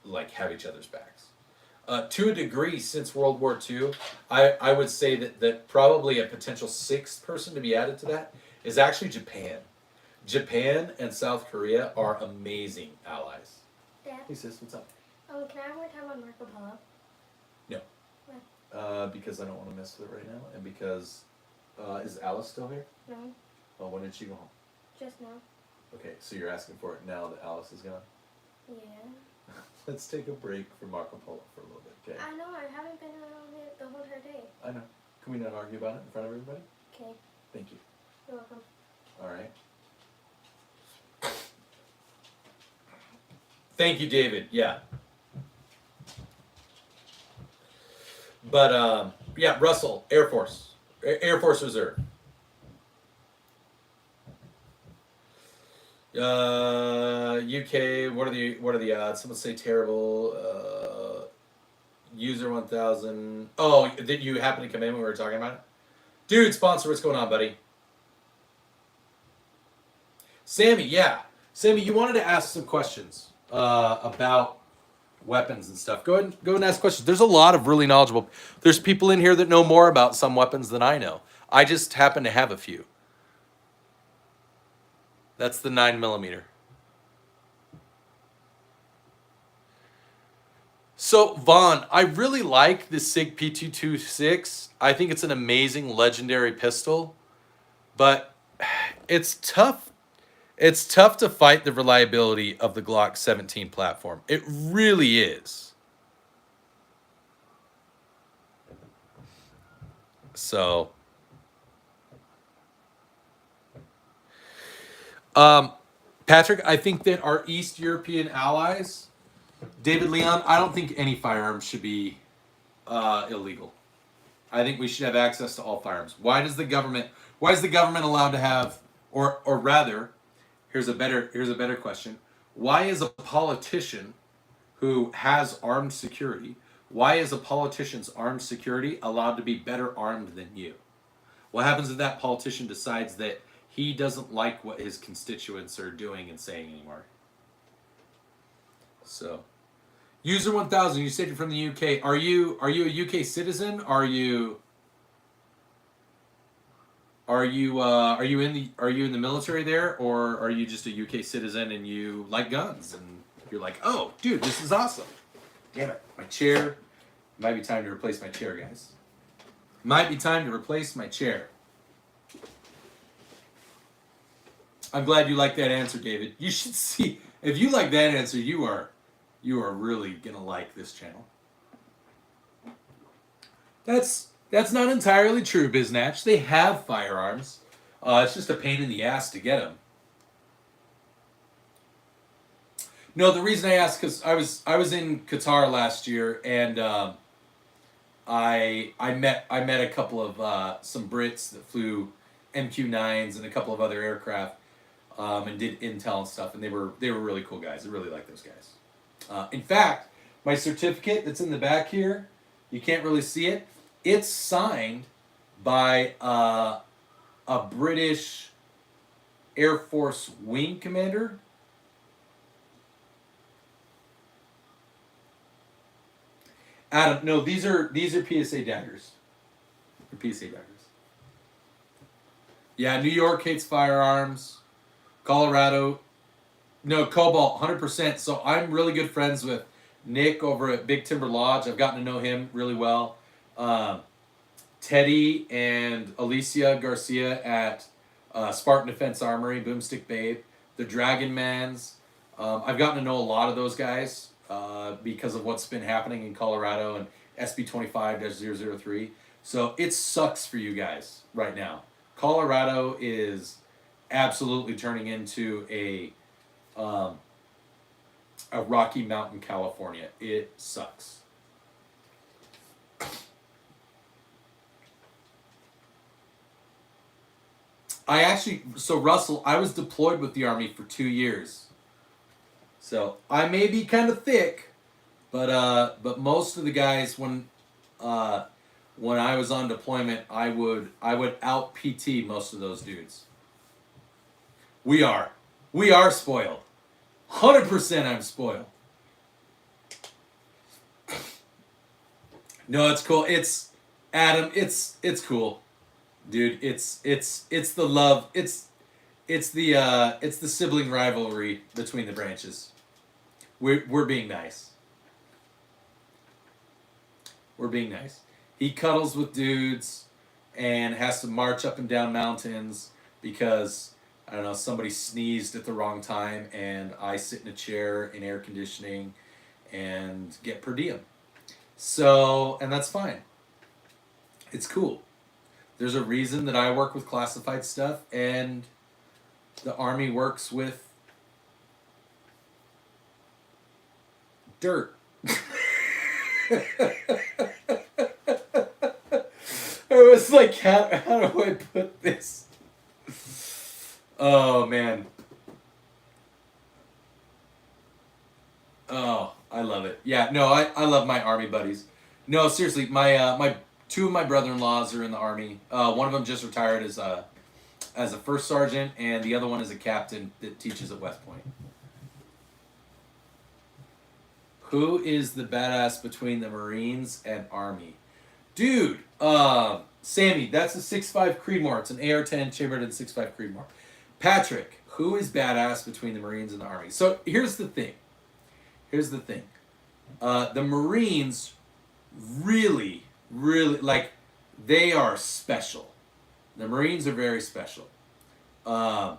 like have each other's backs. To a degree, since World War II, I would say that probably a potential 6th person to be added to that is actually Japan. Japan and South Korea are amazing allies. Dad? Hey sis, what's up? Can I have more time on Marco Polo? No. Why? Because I don't want to mess with it right now, and because is Alice still here? No, Oh, when did she go home? just now. Okay, so you're asking for it now that Alice is gone. Yeah. Let's take a break from Marco Polo for a little bit, okay? I know, I haven't been on it the whole entire day. I know. Can we not argue about it in front of everybody? Okay, Thank you. you're welcome. All right. Thank you, David. Yeah. But yeah, Russell, Air Force, Air Force Reserve. UK. What are the odds? Someone say terrible. User 1000. Oh, did you happen to come in when we were talking about it? Dude, sponsor, what's going on, buddy? Sammy, yeah. Sammy, you wanted to ask some questions about weapons and stuff. Go ahead and ask questions. There's a lot of really knowledgeable. There's people in here that know more about some weapons than I know. I just happen to have a few. That's the 9mm. So, Vaughn, I really like the SIG P226. I think it's an amazing legendary pistol, but it's tough. It's tough to fight the reliability of the Glock 17 platform. It really is. So, Patrick, I think that our East European allies, David Leon, I don't think any firearms should be illegal. I think we should have access to all firearms. Why is the government allowed to have, or rather, here's a better question. Why is a politician who has armed security, why is a politician's armed security allowed to be better armed than you? What happens if that politician decides that he doesn't like what his constituents are doing and saying anymore? So, User 1000, you said you're from the UK. Are you a UK citizen? Are you in the military there, or are you just a UK citizen and you like guns and you're like, oh, dude, this is awesome. Damn it, my chair. Might be time to replace my chair, guys. Might be time to replace my chair. I'm glad you like that answer, David. You should see, if you like that answer, you are really gonna like this channel. That's not entirely true, Biznatch. They have firearms. It's just a pain in the ass to get them. No, the reason I asked, because I was in Qatar last year, and I met a couple of some Brits that flew MQ-9s and a couple of other aircraft, and did intel and stuff, and they were really cool guys. I really like those guys. In fact, my certificate that's in the back here, you can't really see it. It's signed by a British Air Force wing commander. Adam, no, these are PSA daggers. They're PSA daggers. Yeah, New York hates firearms. Colorado, no, Cobalt, 100%. So I'm really good friends with Nick over at Big Timber Lodge. I've gotten to know him really well. Teddy and Alicia Garcia at Spartan Defense Armory, Boomstick Babe, the Dragon Mans. I've gotten to know a lot of those guys because of what's been happening in Colorado and SB 25-003. So it sucks for you guys right now. Colorado is absolutely turning into a Rocky Mountain, California. It sucks. So Russell, I was deployed with the Army for 2 years. So I may be kind of thick, but most of the guys when I was on deployment, I would out PT most of those dudes. We are spoiled. 100% I'm spoiled. No, it's cool. It's Adam, it's cool. Dude, it's the love. It's the sibling rivalry between the branches. We're being nice. We're being nice. He cuddles with dudes and has to march up and down mountains because, I don't know, somebody sneezed at the wrong time, and I sit in a chair in air conditioning and get per diem. So, and that's fine. It's cool. There's a reason that I work with classified stuff and the Army works with dirt. I was like, how do I put this? Oh, man. Oh, I love it. Yeah, no, I love my Army buddies. No, seriously, my two of my brother-in-laws are in the Army. One of them just retired as a first sergeant, and the other one is a captain that teaches at West Point. Who is the badass between the Marines and Army? Dude, Sammy, that's a 6.5 Creedmoor. It's an AR-10 chambered in 6.5 Creedmoor. Patrick, who is badass between the Marines and the Army? So here's the thing. The Marines really, like, they are special. The Marines are very special. The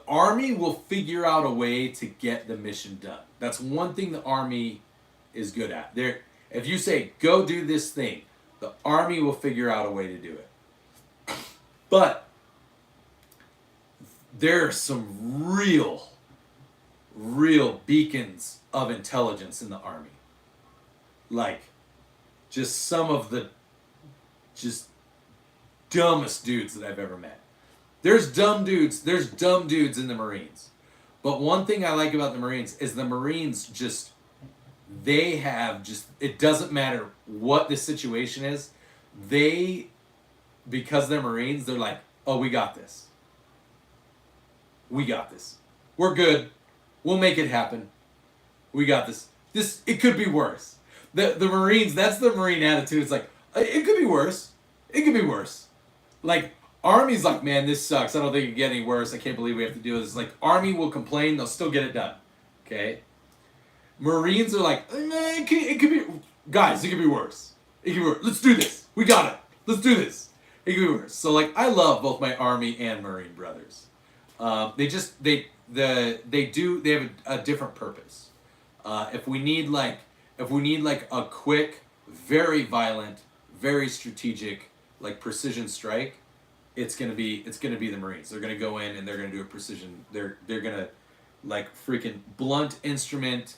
Army will figure out a way to get the mission done. That's one thing the Army is good at. If you say, go do this thing, the Army will figure out a way to do it. But there are some real beacons of intelligence in the Army. Like, just some of the just dumbest dudes that I've ever met. There's dumb dudes in the Marines. But one thing I like about the Marines is the Marines just, they have just, it doesn't matter what the situation is, because they're Marines, they're like, oh, we got this. We got this. We're good. We'll make it happen. We got this. It could be worse. The Marines, that's the Marine attitude. It's like, it could be worse. It could be worse. Like, Army's like, man, this sucks. I don't think it can get any worse. I can't believe we have to do this. Like, Army will complain. They'll still get it done. Okay? Marines are like, it could be, guys, it could be worse. It could be worse. Let's do this. We got it. Let's do this. It could be worse. So, like, I love both my Army and Marine brothers. They have a different purpose. If we need like a quick, very violent, very strategic, like precision strike, it's gonna be the Marines. They're gonna go in and they're gonna do a precision. They're gonna like freaking blunt instrument.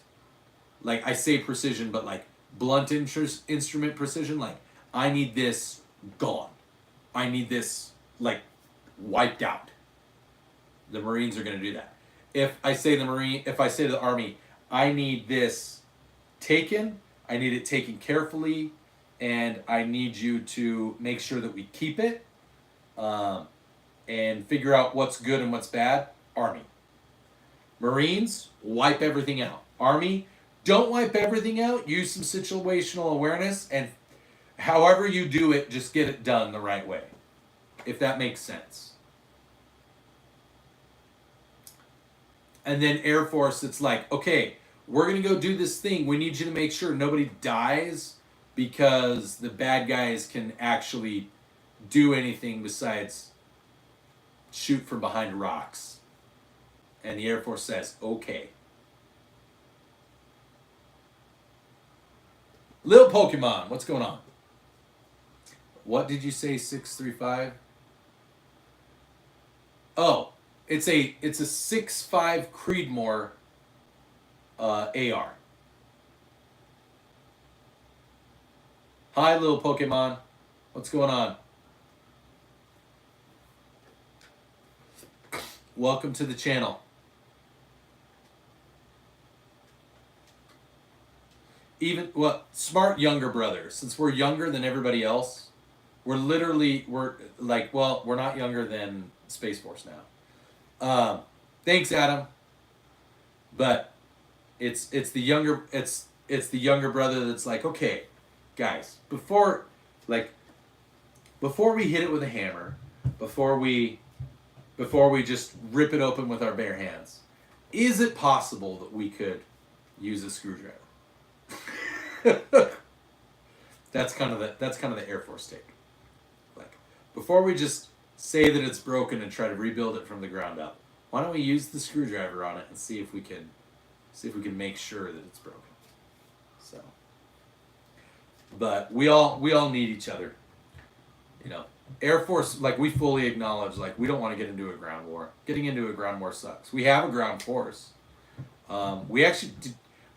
Like I say precision, but like blunt instrument precision. Like I need this gone. I need this like wiped out. The Marines are gonna do that. If I say to the Army, I need this taken. I need it taken carefully, and I need you to make sure that we keep it, and figure out what's good and what's bad. Army. Marines, wipe everything out. Army, don't wipe everything out. Use some situational awareness, and however you do it, just get it done the right way. If that makes sense. And then Air Force, it's like, okay, we're going to go do this thing. We need you to make sure nobody dies because the bad guys can actually do anything besides shoot from behind rocks. And the Air Force says, okay. Lil Pokemon, what's going on? What did you say, 635? Oh, it's a 6.5 Creedmoor AR. Hi, Lil Pokemon. What's going on? Welcome to the channel. Smart younger brother. Since we're younger than everybody else, we're not younger than Space Force now. Thanks, Adam. But it's the younger brother that's like, okay, guys, before we hit it with a hammer, before we just rip it open with our bare hands, is it possible that we could use a screwdriver? That's kind of the Air Force take. Like, before we just say that it's broken and try to rebuild it from the ground up, why don't we use the screwdriver on it and see if we can make sure that it's broken. So, but we all need each other. You know, Air Force, like, we fully acknowledge, like, we don't want to get into a ground war. Getting into a ground war sucks. We have a ground force. We actually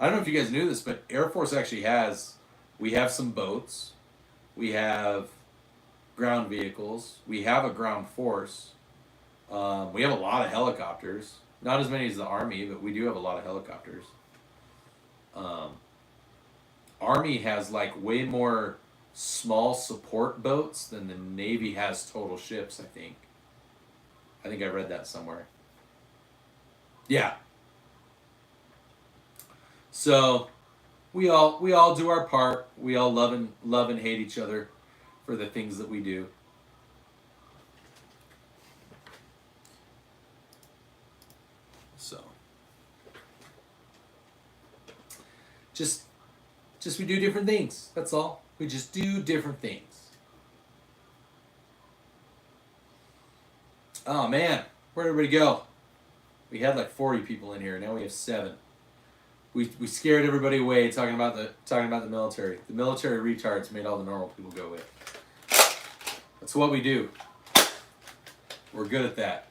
I don't know if you guys knew this, but Air Force actually we have some boats, we have ground vehicles, we have a ground force, we have a lot of helicopters. Not as many as the Army, but we do have a lot of helicopters. Army has like way more small support boats than the Navy has total ships, I think. I think I read that somewhere. Yeah. So we all do our part. We all love and hate each other for the things that we do. So just we do different things. That's all. We just do different things. Oh man, where'd everybody go? We had like 40 people in here. Now we have 7. We scared everybody away talking about the military. The military retards made all the normal people go away. That's what we do. We're good at that.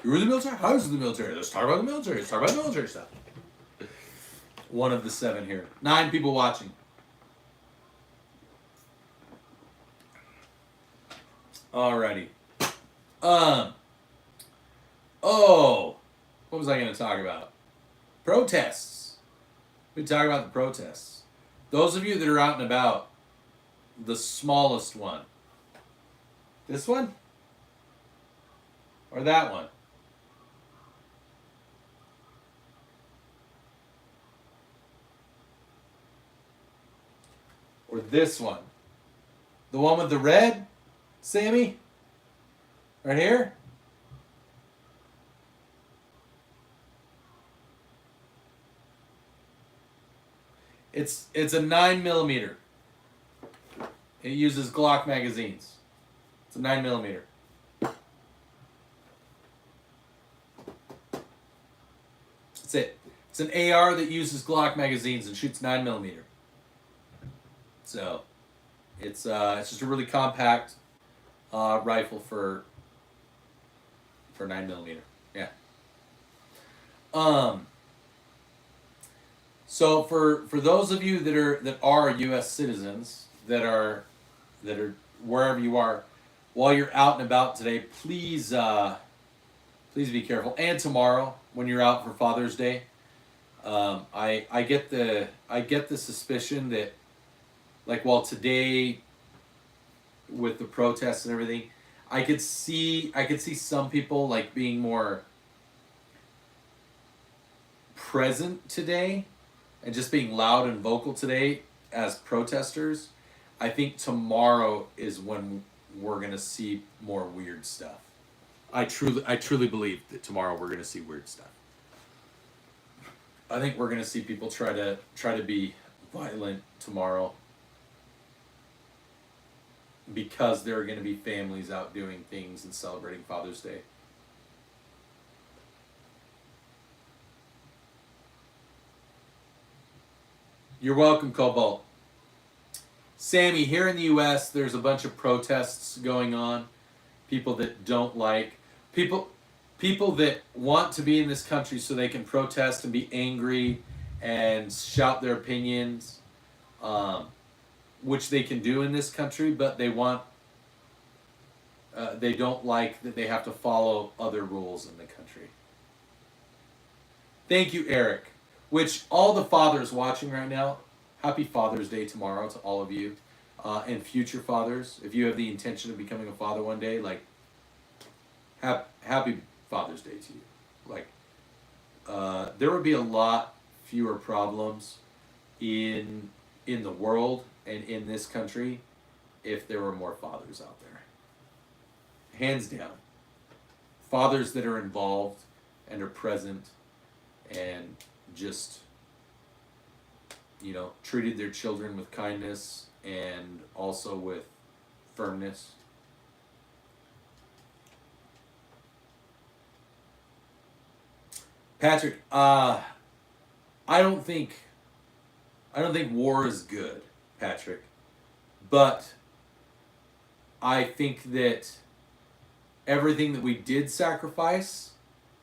You were in the military? How was the military? Let's talk about the military. Let's talk about military stuff. One of the 7 here. 9 people watching. Alrighty. Oh, what was I going to talk about? Protests. We talk about the protests. Those of you that are out and about, the smallest one. This one? Or that one? Or this one? The one with the red, Sammy? Right here? It's a 9mm. It uses Glock magazines. It's a 9mm. That's it. It's an AR that uses Glock magazines and shoots 9mm. So, it's just a really compact rifle for 9mm. Yeah. So for those of you that are U.S. citizens that are wherever you are, while you're out and about today, please be careful. And tomorrow when you're out for Father's Day, I get the suspicion that, like, while today with the protests and everything, I could see some people like being more present today and just being loud and vocal today as protesters. I think tomorrow is when we're gonna see more weird stuff. I truly believe that tomorrow we're gonna see weird stuff. I think we're gonna see people try to be violent tomorrow because there are gonna be families out doing things and celebrating Father's Day. You're welcome, Cobalt. Sammy, here in the U.S., there's a bunch of protests going on. People that don't like... People that want to be in this country so they can protest and be angry and shout their opinions, which they can do in this country, but they want... they don't like that they have to follow other rules in the country. Thank you, Eric. Which, all the fathers watching right now, happy Father's Day tomorrow to all of you. And future fathers, if you have the intention of becoming a father one day, like, happy Father's Day to you. Like, there would be a lot fewer problems in the world and in this country if there were more fathers out there. Hands down. Fathers that are involved and are present and just, you know, treated their children with kindness and also with firmness. Patrick, I don't think war is good, Patrick, but I think that everything that we did sacrifice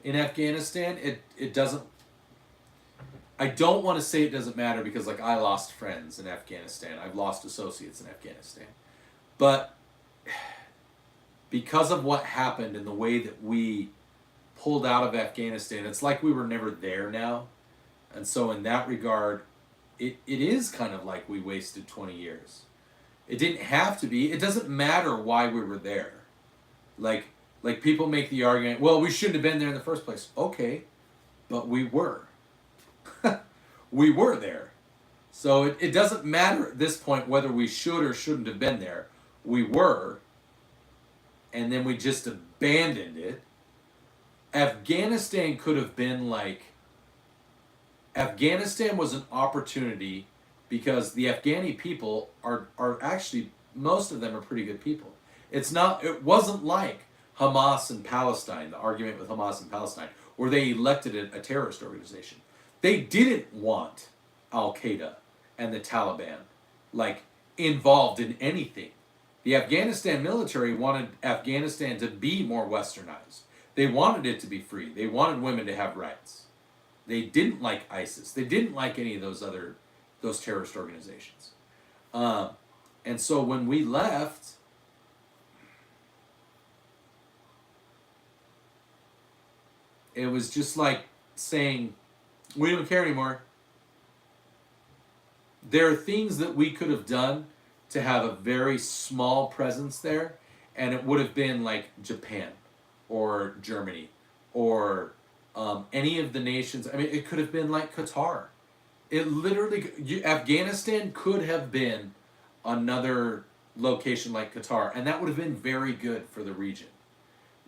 in Afghanistan, it doesn't... I don't want to say it doesn't matter because, like, I lost friends in Afghanistan. I've lost associates in Afghanistan. But because of what happened and the way that we pulled out of Afghanistan, it's like we were never there now. And so in that regard, it is kind of like we wasted 20 years. It didn't have to be. It doesn't matter why we were there. Like people make the argument, well, we shouldn't have been there in the first place. Okay, but we were. We were there. So it doesn't matter at this point whether we should or shouldn't have been there. We were. And then we just abandoned it. Afghanistan could have been like... Afghanistan was an opportunity because the Afghani people are actually, most of them are pretty good people. It wasn't like Hamas and Palestine, the argument with Hamas and Palestine, where they elected a terrorist organization. They didn't want Al-Qaeda and the Taliban, like, involved in anything. The Afghanistan military wanted Afghanistan to be more westernized. They wanted it to be free. They wanted women to have rights. They didn't like ISIS. They didn't like any of those terrorist organizations. And so when we left, it was just like saying, we don't care anymore. There are things that we could have done to have a very small presence there, and it would have been like Japan or Germany or any of the nations. I mean, it could have been like Qatar. It literally, Afghanistan could have been another location like Qatar, and that would have been very good for the region.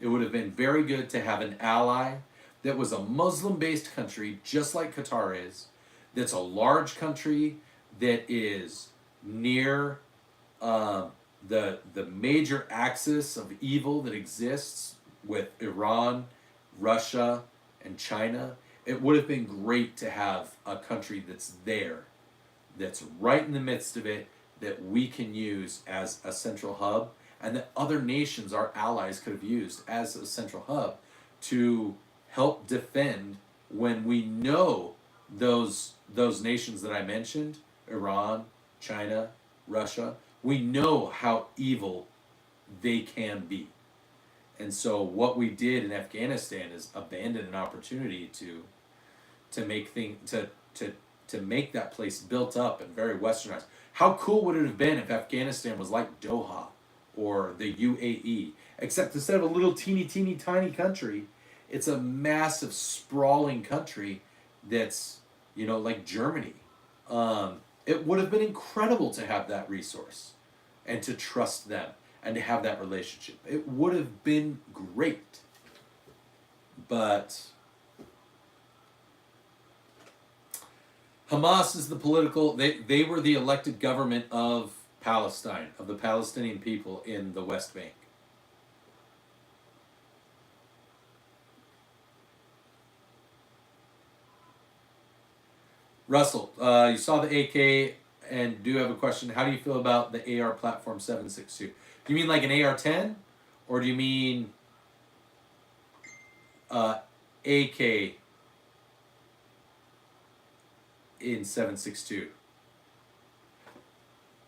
It would have been very good to have an ally that was a Muslim-based country, just like Qatar is, that's a large country, that is near the major axis of evil that exists with Iran, Russia, and China. It would have been great to have a country that's there, that's right in the midst of it, that we can use as a central hub, and that other nations, our allies, could have used as a central hub to help defend when we know those nations that I mentioned, Iran, China, Russia, we know how evil they can be. And so what we did in Afghanistan is abandon an opportunity to make that place built up and very westernized. How cool would it have been if Afghanistan was like Doha or the UAE, except instead of a little teeny tiny country, it's a massive sprawling country that's, you know, like Germany. It would have been incredible to have that resource and to trust them and to have that relationship. It would have been great. But Hamas is the political, they were the elected government of Palestine, of the Palestinian people in the West Bank. Russell, you saw the AK and do have a question. How do you feel about the AR platform 7.62? Do you mean like an AR-10? Or do you mean AK in 7.62?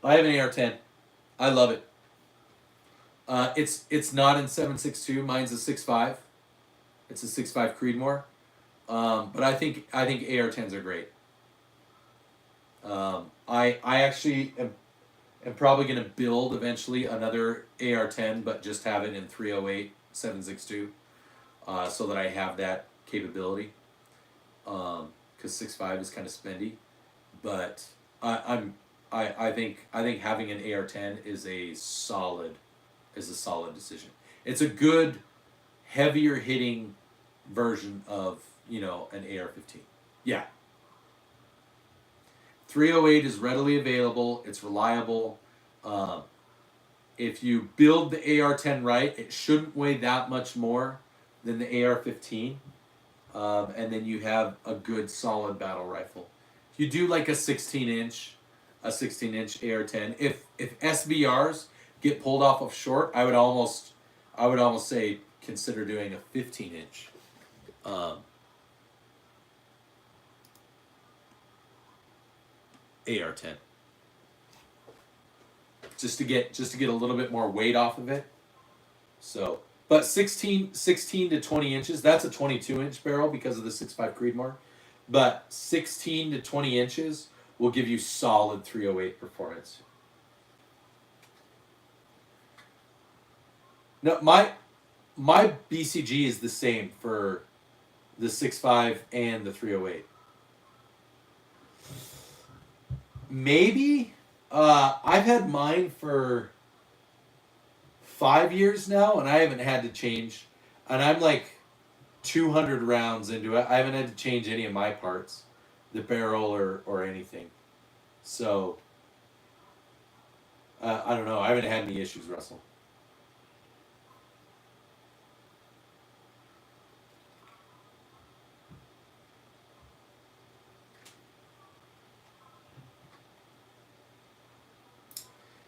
I have an AR-10. I love it. It's not in 7.62. Mine's a 6.5. It's a 6.5 Creedmoor. But I think AR-10s are great. I actually am probably going to build eventually another AR-10, but just have it in 308 7.62, so that I have that capability. Because 6.5 is kind of spendy, but I think having an AR-10 is a solid decision. It's a good, heavier hitting version of, you know, an AR-15. Yeah. 308 is readily available. It's reliable. If you build the AR-10 right, it shouldn't weigh that much more than the AR-15. And then you have a good solid battle rifle. If you do like a 16-inch AR-10, if SBRs get pulled off of short, I would almost say consider doing a 15-inch. AR-10, just to get a little bit more weight off of it. So, but 16 to 20 inches, that's a 22-inch barrel because of the 6.5 Creedmoor. But 16 to 20 inches will give you solid 308 performance. No, my BCG is the same for the 6.5 and the 308. Maybe. I've had mine for 5 years now, and I haven't had to change. And I'm like 200 rounds into it. I haven't had to change any of my parts, the barrel or anything. So, I don't know. I haven't had any issues, Russell.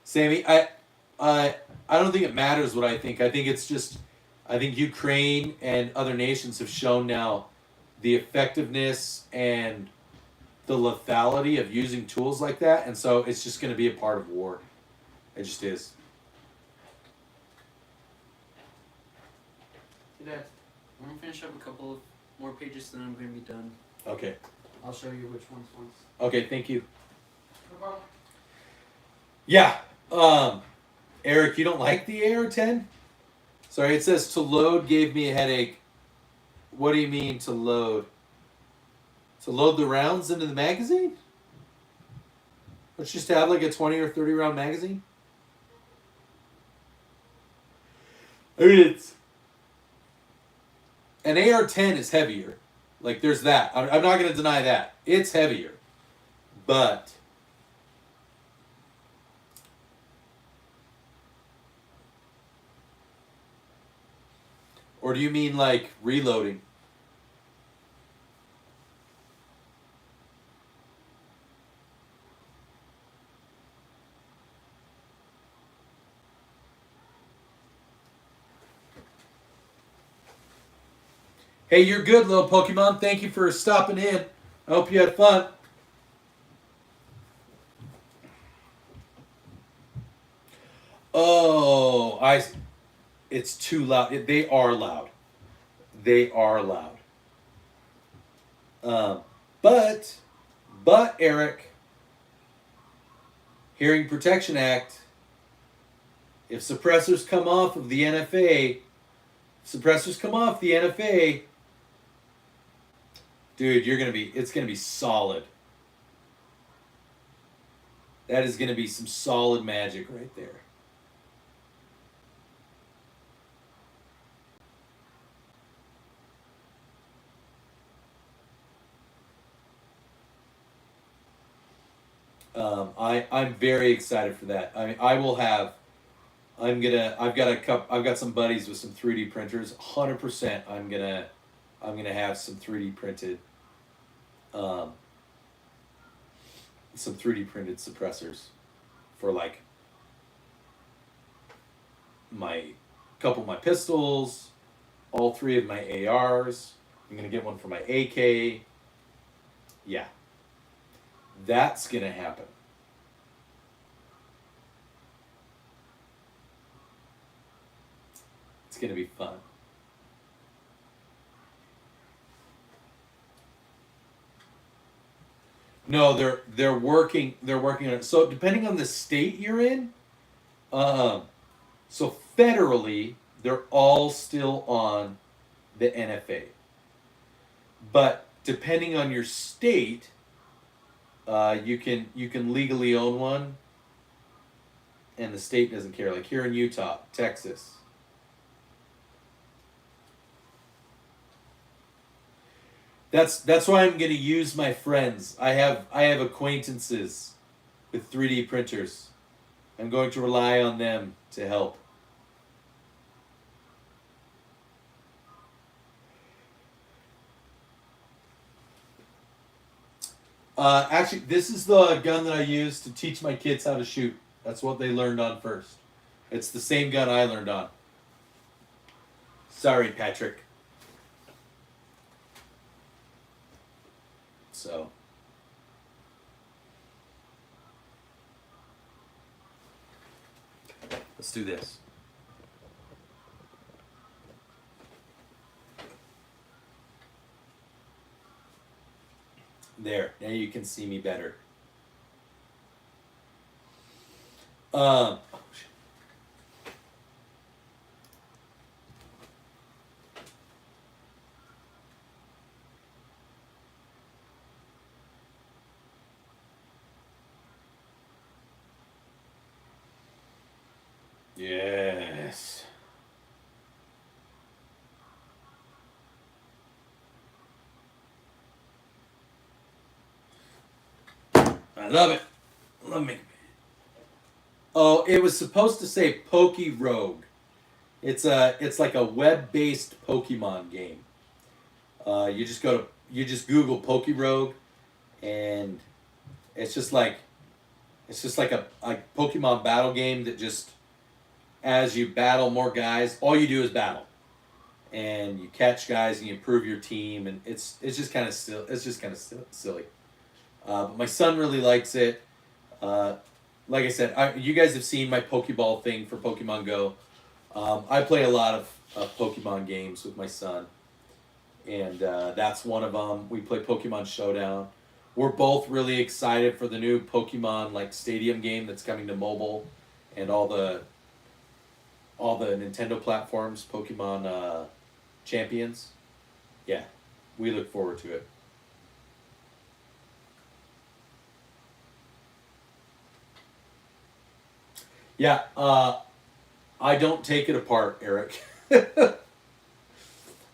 Sammy, I don't think it matters what I think. I think it's just, I think Ukraine and other nations have shown now the effectiveness and the lethality of using tools like that, and so it's just going to be a part of war. It just is. Hey Dad, I'm gonna finish up a couple of more pages, then I'm going to be done. Okay. I'll show you which one's once. Okay, thank you. No problem. Yeah. Eric, you don't like the AR-10? Sorry, it says to load gave me a headache. What do you mean to load? To load the rounds into the magazine? Let's just have like a 20 or 30 round magazine? I mean, it's... An AR-10 is heavier. Like, there's that. I'm not going to deny that. It's heavier. But... Or do you mean, like, reloading? Hey, you're good, little Pokemon. Thank you for stopping in. I hope you had fun. Oh, it's too loud. They are loud. They are loud. But Eric, Hearing Protection Act, if suppressors come off of the NFA, dude, it's gonna be solid. That is gonna be some solid magic right there. I'm very excited for that. I mean, I've got some buddies with some 3D printers. 100%, I'm gonna have some 3D printed, some 3D printed suppressors for like my couple of my pistols, all 3 of my ARs. I'm gonna get one for my AK. Yeah. That's going to happen. It's going to be fun. No, they're working on it. So depending on the state you're in, so federally, they're all still on the NFA. But depending on your state, you can legally own one, and the state doesn't care. Like here in Utah, Texas. That's why I'm gonna use my friends. I have acquaintances with 3D printers. I'm going to rely on them to help. Actually, this is the gun that I use to teach my kids how to shoot. That's what they learned on first. It's the same gun I learned on. Sorry, Patrick. So. Let's do this. There, now you can see me better. Oh, shit. Yes. I love it. Love me. Oh, it was supposed to say Poke Rogue. It's like a web-based Pokemon game. You just Google Poke Rogue, and it's just like a Pokemon battle game that just, as you battle more guys, all you do is battle, and you catch guys and you improve your team, and it's just kind of silly. But my son really likes it. Like I said, you guys have seen my Pokeball thing for Pokemon Go. I play a lot of Pokemon games with my son, and that's one of them. We play Pokemon Showdown. We're both really excited for the new Pokemon like stadium game that's coming to mobile and all the Nintendo platforms, Pokemon Champions. Yeah, we look forward to it. Yeah, I don't take it apart, Eric.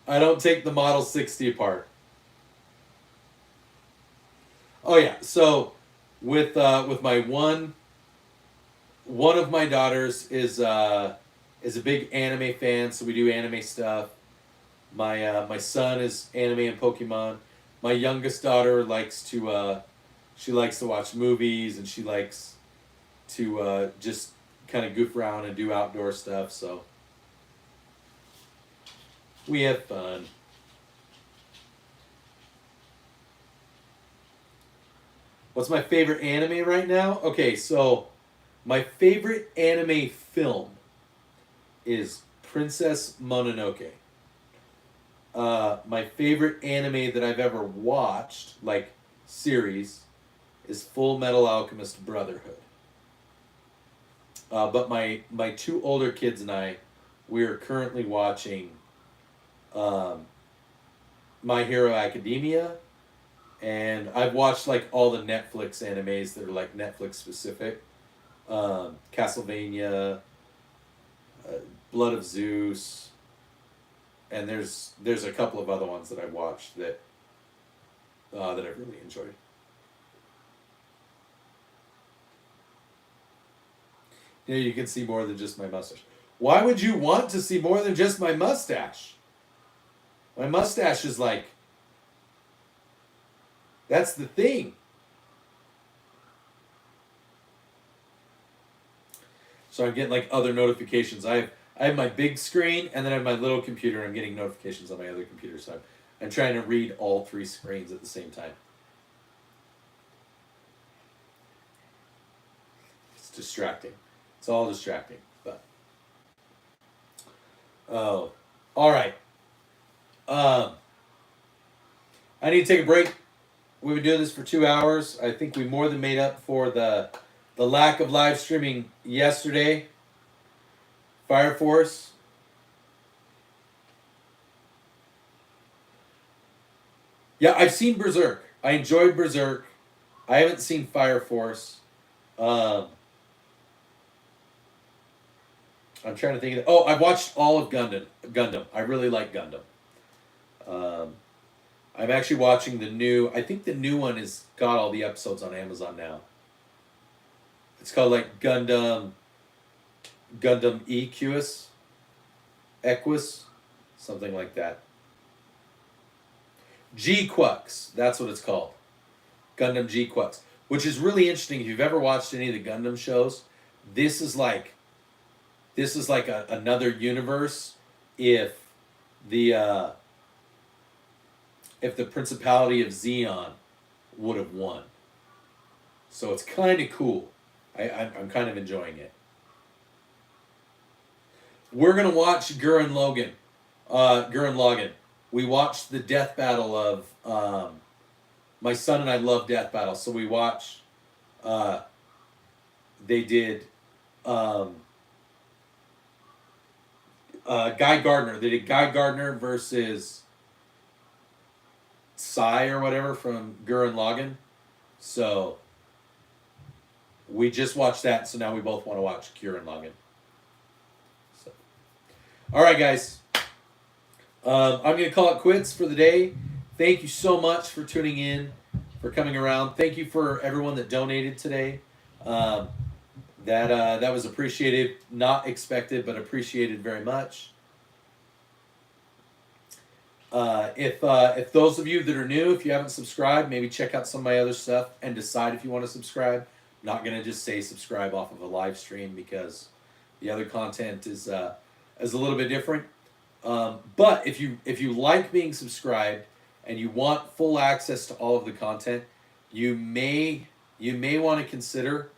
I don't take the Model 60 apart. Oh yeah, so with my one of my daughters is a big anime fan, so we do anime stuff. My son is anime and Pokemon. My youngest daughter likes to watch movies, and she likes to just kind of goof around and do outdoor stuff, so we have fun. What's my favorite anime right now? Okay, so my favorite anime film is Princess Mononoke. My favorite anime that I've ever watched, like series, is Full Metal Alchemist Brotherhood. But my two older kids and I, we are currently watching My Hero Academia, and I've watched like all the Netflix animes that are like Netflix specific. Castlevania, Blood of Zeus, and there's a couple of other ones that I've watched that I've really enjoyed. Yeah, you can see more than just my mustache. Why would you want to see more than just my mustache? My mustache is like, that's the thing. So I'm getting like other notifications. I have my big screen, and then I have my little computer. I'm getting notifications on my other computer, so I'm trying to read all three screens at the same time. It's distracting. It's all distracting, but oh, all right. I need to take a break. We've been doing this for 2 hours. I think we more than made up for the lack of live streaming yesterday. Fire Force. Yeah, I've seen Berserk. I enjoyed Berserk. I haven't seen Fire Force. I'm trying to think of I've watched all of Gundam. I really like Gundam. I'm actually watching the new, I think the new one has got all the episodes on Amazon now. It's called like Gundam Equus, something like that. G-Quux, that's what it's called. Gundam G-Quux, which is really interesting. If you've ever watched any of the Gundam shows, this is like another universe if the Principality of Xeon would have won. So it's kind of cool. I'm kind of enjoying it. We're going to watch Gurren Lagann. We watched the death battle of... my son and I love death battles, so we watched... they did... Guy Gardner. They did Guy Gardner versus Psy or whatever from Gurren Lagann. So we just watched that, so now we both want to watch Gurren Lagann. So, all right, guys. I'm going to call it quits for the day. Thank you so much for tuning in, for coming around. Thank you for everyone that donated today. That was appreciated, not expected, but appreciated very much. If those of you that are new, if you haven't subscribed, maybe check out some of my other stuff and decide if you want to subscribe. I'm not going to just say subscribe off of a live stream because the other content is a little bit different. But if you like being subscribed and you want full access to all of the content, you may want to consider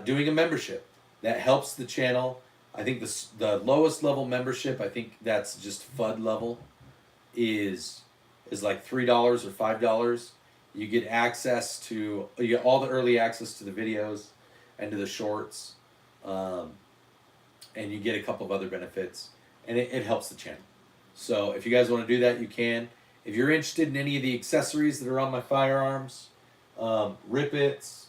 doing a membership. That helps the channel. I think the lowest level membership, I think that's just FUD level, is is like $3 or $5. You get you get all the early access to the videos and to the shorts, and you get a couple of other benefits, and it helps the channel. So if you guys want to do that, you can. If you're interested in any of the accessories that are on my firearms, rippets,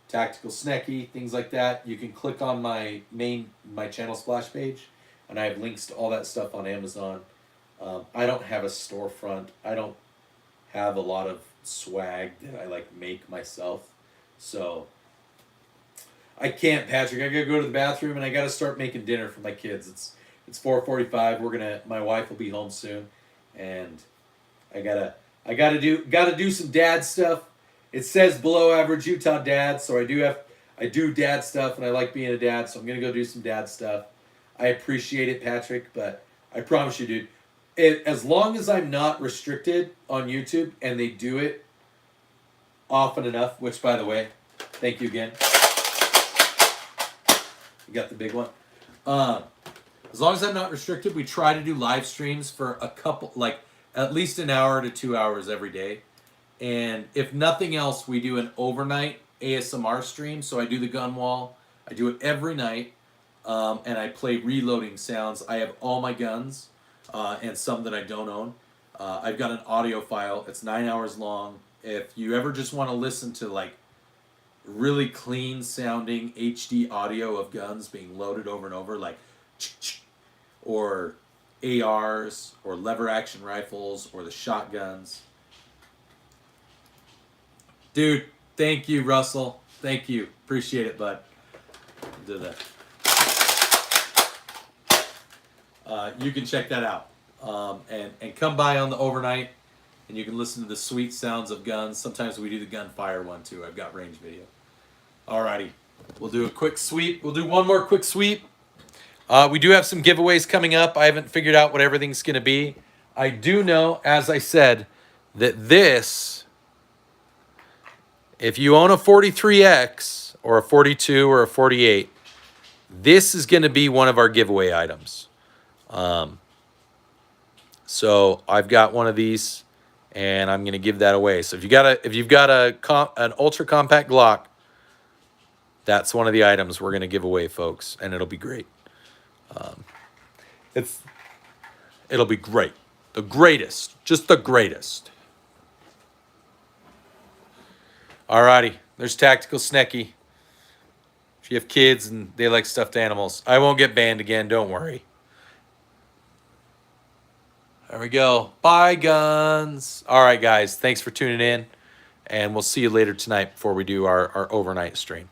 tactical snecky, things like that, you can click on my channel splash page, and I have links to all that stuff on Amazon. I don't have a storefront. I don't have a lot of swag that I like make myself, so I can't, Patrick. I gotta go to the bathroom and I gotta start making dinner for my kids. It's 4:45. My wife will be home soon, and I gotta do some dad stuff. It says below average Utah dad, so I do dad stuff, and I like being a dad, so I'm gonna go do some dad stuff. I appreciate it, Patrick, but I promise you, dude, as long as I'm not restricted on YouTube and they do it often enough, which, by the way, thank you again. You got the big one. As long as I'm not restricted, we try to do live streams for at least an hour to 2 hours every day. And if nothing else, we do an overnight ASMR stream. So I do the gun wall. I do it every night. And I play reloading sounds. I have all my guns and some that I don't own. I've got an audio file. It's 9 hours long. If you ever just want to listen to like really clean sounding HD audio of guns being loaded over and over, like or ARs or lever action rifles or the shotguns. Dude, thank you, Russell. Thank you. Appreciate it, bud. Do that. You can check that out. And come by on the overnight, and you can listen to the sweet sounds of guns. Sometimes we do the gunfire one too. I've got range video. Alrighty. We'll do a quick sweep. We'll do one more quick sweep. We do have some giveaways coming up. I haven't figured out what everything's going to be. I do know, as I said, that this, if you own a 43X or a 42 or a 48, this is going to be one of our giveaway items. So I've got one of these, and I'm going to give that away. So if you've got an ultra compact Glock, that's one of the items we're going to give away, folks, and it'll be great. It'll be great. The greatest. Just the greatest. Alrighty. There's Tactical Snecky. If you have kids and they like stuffed animals, I won't get banned again. Don't worry. There we go. Bye, guns. All right, guys. Thanks for tuning in, and we'll see you later tonight before we do our overnight stream.